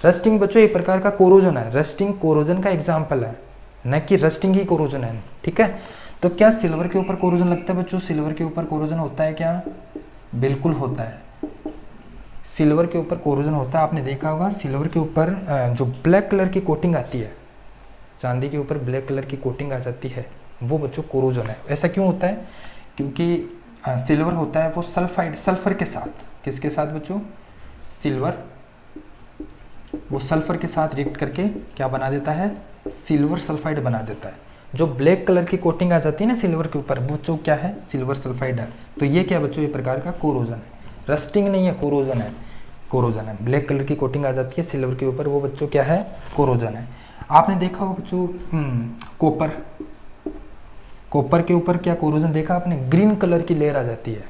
रस्टिंग बच्चों एक प्रकार का कोरोजन है, रस्टिंग कोरोजन का एग्जाम्पल है, न कि रस्टिंग ही कोरोजन है। ठीक है? तो क्या सिल्वर के ऊपर कोरोजन लगता है बच्चों? सिल्वर के ऊपर कोरोजन होता है क्या? बिल्कुल होता है, सिल्वर के ऊपर कोरोजन होता है। आपने देखा होगा सिल्वर के ऊपर जो ब्लैक कलर की कोटिंग आती है, चांदी के ऊपर ब्लैक कलर की कोटिंग आ जाती है, वो बच्चों कोरोजन है। ऐसा क्यों होता है? क्योंकि सिल्वर होता है वो सल्फाइड, सल्फर के साथ, किसके साथ बच्चों? सिल्वर वो सल्फर के साथ रिएक्ट करके क्या बना देता है, सिल्वर सल्फाइड बना देता है। जो ब्लैक कलर की कोटिंग आ जाती है ना सिल्वर के ऊपर, वो बच्चों क्या है, सिल्वर सल्फाइड है। तो ये क्या बच्चों, ये प्रकार का कोरोजन है, रस्टिंग नहीं है, कोरोजन है, कोरोजन है। ब्लैक कलर की कोटिंग आ जाती है सिल्वर के ऊपर, वो बच्चों क्या है, कोरोजन है। आपने देखा होगा बच्चों कॉपर, कॉपर के ऊपर क्या कोरोजन देखा आपने, ग्रीन कलर की लेयर आ जाती है।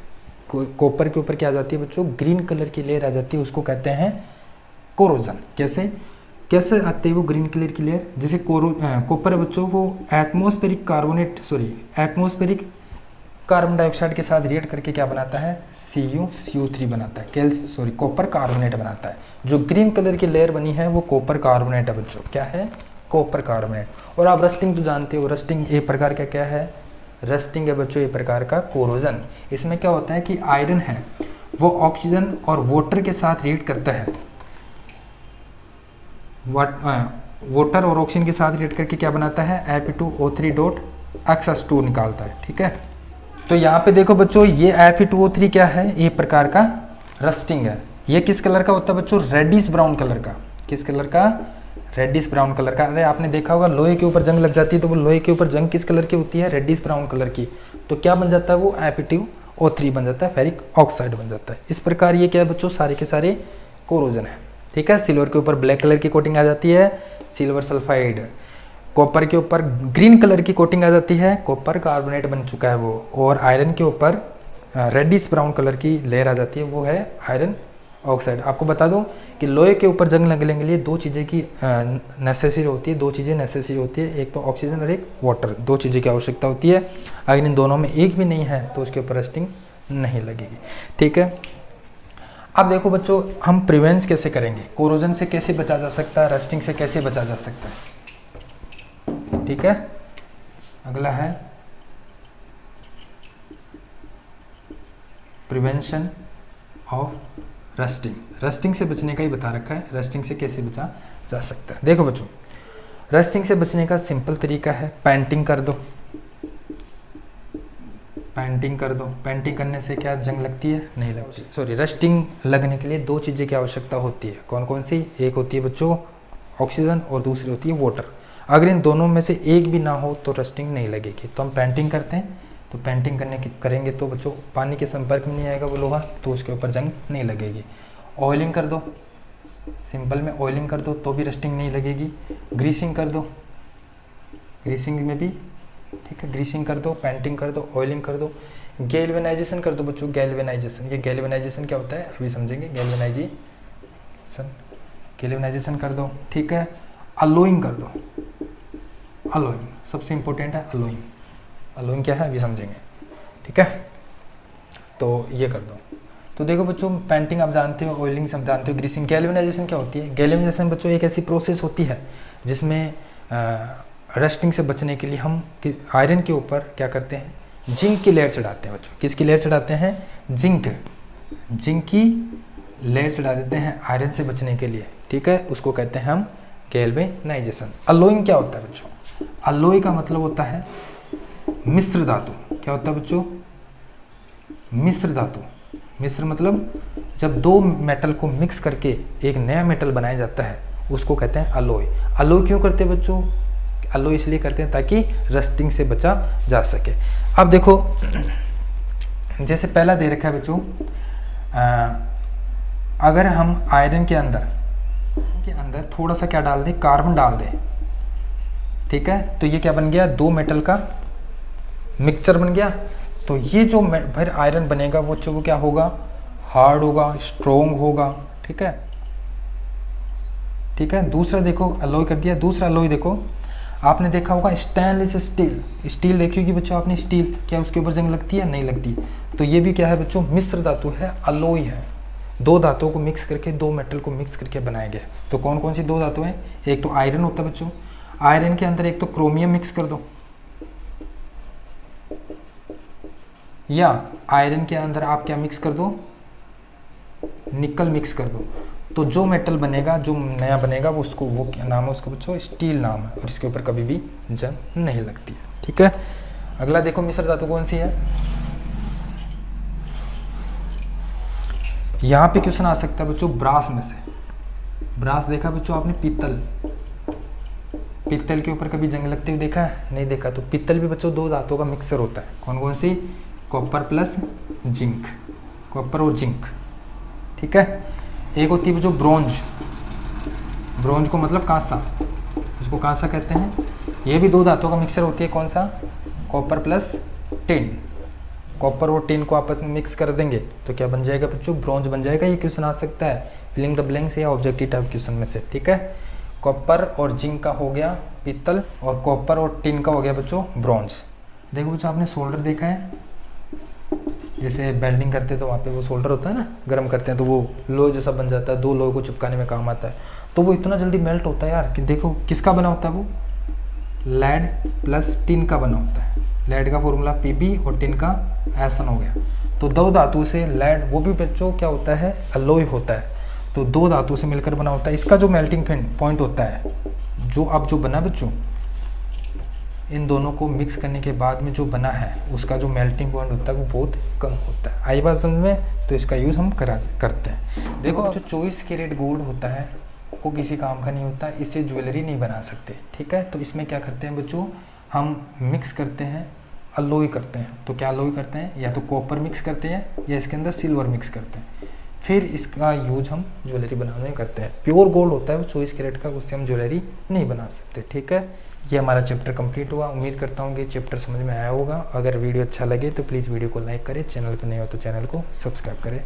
कॉपर के ऊपर क्या आ जाती है बच्चों, ग्रीन कलर की लेयर आ जाती है, उसको कहते हैं कोरोजन। कैसे कैसे आते हैं वो ग्रीन कलर की लेयर, जैसे कॉपर है बच्चों, वो एटमॉस्फेरिक एटमॉस्फेरिक कार्बन डाइऑक्साइड के साथ रिएक्ट करके क्या बनाता है, CuCO3 बनाता है, कॉपर कार्बोनेट बनाता है। जो ग्रीन कलर की लेयर बनी है वो कॉपर कार्बोनेट है बच्चों, क्या है, कॉपर कार्बोनेट। और आप रस्टिंग तो जानते हो, रस्टिंग एक प्रकार का क्या है, रस्टिंग है बच्चों एक प्रकार का कोरोजन। इसमें क्या होता है कि आयरन है वो ऑक्सीजन और वाटर के साथ रिएक्ट करता है, वाटर और ऑक्सीजन के साथ रिएक्ट करके क्या बनाता है, Fe2O3.XS2 निकालता है। ठीक है, तो यहाँ पे देखो बच्चों, ये Fe2O3 क्या है, एक प्रकार का रस्टिंग है। ये किस कलर का होता है बच्चों, रेडिश ब्राउन कलर का। किस कलर का, रेडिश ब्राउन कलर का। अरे आपने देखा होगा लोहे के ऊपर जंग लग जाती है, तो वो लोहे के ऊपर जंग किस कलर की होती है, रेडिश ब्राउन कलर की। तो क्या बन जाता है वो, Fe2O3 बन जाता है, फेरिक ऑक्साइड बन जाता है। इस प्रकार ये क्या है बच्चों, सारे के सारे कोरोजन है। ठीक है, सिल्वर के ऊपर ब्लैक कलर की कोटिंग आ जाती है, सिल्वर सल्फाइड। कॉपर के ऊपर ग्रीन कलर की कोटिंग आ जाती है, कॉपर कार्बोनेट बन चुका है वो। और आयरन के ऊपर रेडिश ब्राउन कलर की लेयर आ जाती है, वो है आयरन ऑक्साइड। आपको बता दूं कि लोहे के ऊपर जंग लगने के लिए दो चीज़ें की नेसेसरी होती है, दो चीज़ें नेसेसरी होती है, एक तो ऑक्सीजन और एक वाटर, दो चीज़ें की आवश्यकता होती है। अगर इन दोनों में एक भी नहीं है तो उसके ऊपर रस्टिंग नहीं लगेगी। ठीक है, अब देखो बच्चों, हम प्रिवेंस कैसे करेंगे, कोरोजन से कैसे बचा जा सकता है, रस्टिंग से कैसे बचा जा सकता है। ठीक है, अगला है प्रिवेंशन ऑफ रस्टिंग। रस्टिंग से बचने का ही बता रखा है, रस्टिंग से कैसे बचा जा सकता है। देखो बच्चों, रस्टिंग से बचने का सिंपल तरीका है, पेंटिंग कर दो, पेंटिंग कर दो। पेंटिंग करने से क्या जंग लगती है, नहीं लगती। रस्टिंग लगने के लिए दो चीज़ें की आवश्यकता होती है, कौन कौन सी, एक होती है बच्चों ऑक्सीजन और दूसरी होती है वाटर। अगर इन दोनों में से एक भी ना हो तो रस्टिंग नहीं लगेगी। तो हम पेंटिंग करते हैं, तो पेंटिंग करेंगे तो बच्चों पानी के संपर्क में नहीं आएगा वो लोहा, तो उसके ऊपर जंग नहीं लगेगी। ऑयलिंग कर दो, सिंपल में ऑयलिंग कर दो तो भी रस्टिंग नहीं लगेगी। ग्रीसिंग कर दो, ग्रीसिंग में भी, ठीक है, ग्रीसिंग कर दो, पेंटिंग कर दो, ऑयलिंग कर दो। गैल्वेनाइजेशन कर दो बच्चों, गैल्वेनाइजेशन। ये गैल्वेनाइजेशन क्या होता है अभी समझेंगे, गैल्वेनाइजेशन कर दो। ठीक है, अलोइंग कर दो, अलोइंग सबसे इंपॉर्टेंट है, अलोइंग। अलोइंग क्या है अभी समझेंगे। ठीक है, तो ये कर दो। तो देखो बच्चों, पेंटिंग आप जानते हो, ऑयलिंग सब जानते हो, ग्रीसिंग। गैल्वेनाइजेशन क्या होती है, गैल्वेनाइजेशन बच्चों एक ऐसी प्रोसेस होती है जिसमें रस्टिंग से बचने के लिए हम आयरन के ऊपर क्या करते हैं, जिंक की लेयर चढ़ाते हैं बच्चों। किसकी लेयर चढ़ाते हैं, जिंक की लेयर चढ़ा देते हैं आयरन से बचने के लिए। ठीक है, उसको कहते हैं हम गैल्वेनाइजेशन। अलोइंग क्या होता है बच्चों, अलोई का मतलब होता है मिश्र धातु। क्या होता है बच्चों, मिश्र धातु। मिश्र मतलब जब दो मेटल को मिक्स करके एक नया मेटल बनाया जाता है, उसको कहते हैं अलोई। अलोई क्यों करते हैं बच्चों, अलोई इसलिए करते हैं ताकि रस्टिंग से बचा जा सके। अब देखो, जैसे पहला दे रखा है बच्चों, अगर हम आयरन के अंदर थोड़ा सा क्या डाल दें, कार्बन डाल दें, ठीक है, तो ये क्या बन गया, दो मेटल का मिक्सचर बन गया। तो ये जो फिर आयरन बनेगा वो क्या होगा, हार्ड होगा, स्ट्रोंग होगा। ठीक है, ठीक है। दूसरा देखो, अलोई कर दिया। दूसरा अलोई देखो, आपने देखा होगा स्टेनलेस स्टील। स्टील देखी होगी बच्चों आपने, स्टील क्या उसके ऊपर जंग लगती है, नहीं लगती। तो ये भी क्या है बच्चों, मिश्र धातु है, अलोई है। दो धातुओं को मिक्स करके, दो मेटल को मिक्स करके बनाया गया। तो कौन कौन सी दो धातु हैं, एक तो आयरन होता है बच्चों, आयरन के अंदर एक तो क्रोमियम मिक्स कर दो, या आयरन के अंदर आप क्या मिक्स कर दो, निकल मिक्स कर दो। तो जो मेटल बनेगा, जो नया बनेगा, वो उसको, वो क्या नाम है उसका बच्चों, स्टील नाम है, और इसके ऊपर कभी भी जंग नहीं लगती है। ठीक है, अगला देखो मिश्र धातु कौन सी है। यहाँ पे क्वेश्चन आ सकता है बच्चों ब्रास में से। ब्रास देखा बच्चों आपने, पीतल, पीतल के ऊपर कभी जंग लगते हुए देखा है? नहीं देखा। तो पीतल भी बच्चों दो धातुओं का मिक्सर होता है। कौन कौन सी? कॉपर प्लस जिंक, कॉपर और जिंक, ठीक है। एक होती है बच्चों ब्रोंज, ब्रोंज को मतलब कांसा, इसको कांसा कहते हैं। ये भी दो धातुओं का मिक्सर होती है। कौन सा? Copper plus tin. कॉपर और टिन को आपस में मिक्स कर देंगे तो क्या बन जाएगा बच्चों? ब्रोंज बन जाएगा। ये क्वेश्चन आ सकता है फिलिंग द ब्लैंक्स या ऑब्जेक्टिव टाइप क्वेश्चन में से, ठीक है। कॉपर और जिंक का हो गया पीतल, और कॉपर और टिन का हो गया बच्चों ब्रोंज। देखो बच्चों आपने सोल्डर देखा है, जैसे वेल्डिंग करते हैं तो वहाँ पे वो सोल्डर होता है ना, गर्म करते हैं तो वो लोहे जैसा बन जाता है, दो लोहे को चिपकाने में काम आता है। तो वो इतना जल्दी मेल्ट होता है यार कि देखो किसका बना होता है वो? लेड प्लस टिन का बना होता है। लेड का फॉर्मूला Pb और टिन का Sn हो गया। तो दो धातु से लेड, वो भी बच्चों क्या होता है? अलोय होता है। तो दो धातु से मिलकर बना होता है। इसका जो मेल्टिंग पॉइंट होता है, जो अब जो बना बच्चों, इन दोनों को मिक्स करने के बाद में जो बना है उसका जो मेल्टिंग पॉइंट होता है वो बहुत कम होता है। आई बात समझ में? तो इसका यूज़ हम करते हैं। देखो जो 24 कैरेट गोल्ड होता है वो किसी काम का नहीं होता, इससे ज्वेलरी नहीं बना सकते, ठीक है। तो इसमें क्या करते हैं बच्चों, हम मिक्स करते हैं, अलोई करते हैं। तो क्या अलोई करते हैं? या तो कॉपर मिक्स करते हैं या इसके अंदर सिल्वर मिक्स करते हैं, फिर इसका यूज हम ज्वेलरी बनाने में करते हैं। प्योर गोल्ड होता है वो 24 कैरेट का, उससे हम ज्वेलरी नहीं बना सकते, ठीक है। ये हमारा चैप्टर कंप्लीट हुआ। उम्मीद करता हूँ कि चैप्टर समझ में आया होगा। अगर वीडियो अच्छा लगे तो प्लीज़ वीडियो को लाइक करें, चैनल पर नए हो तो चैनल को सब्सक्राइब करें।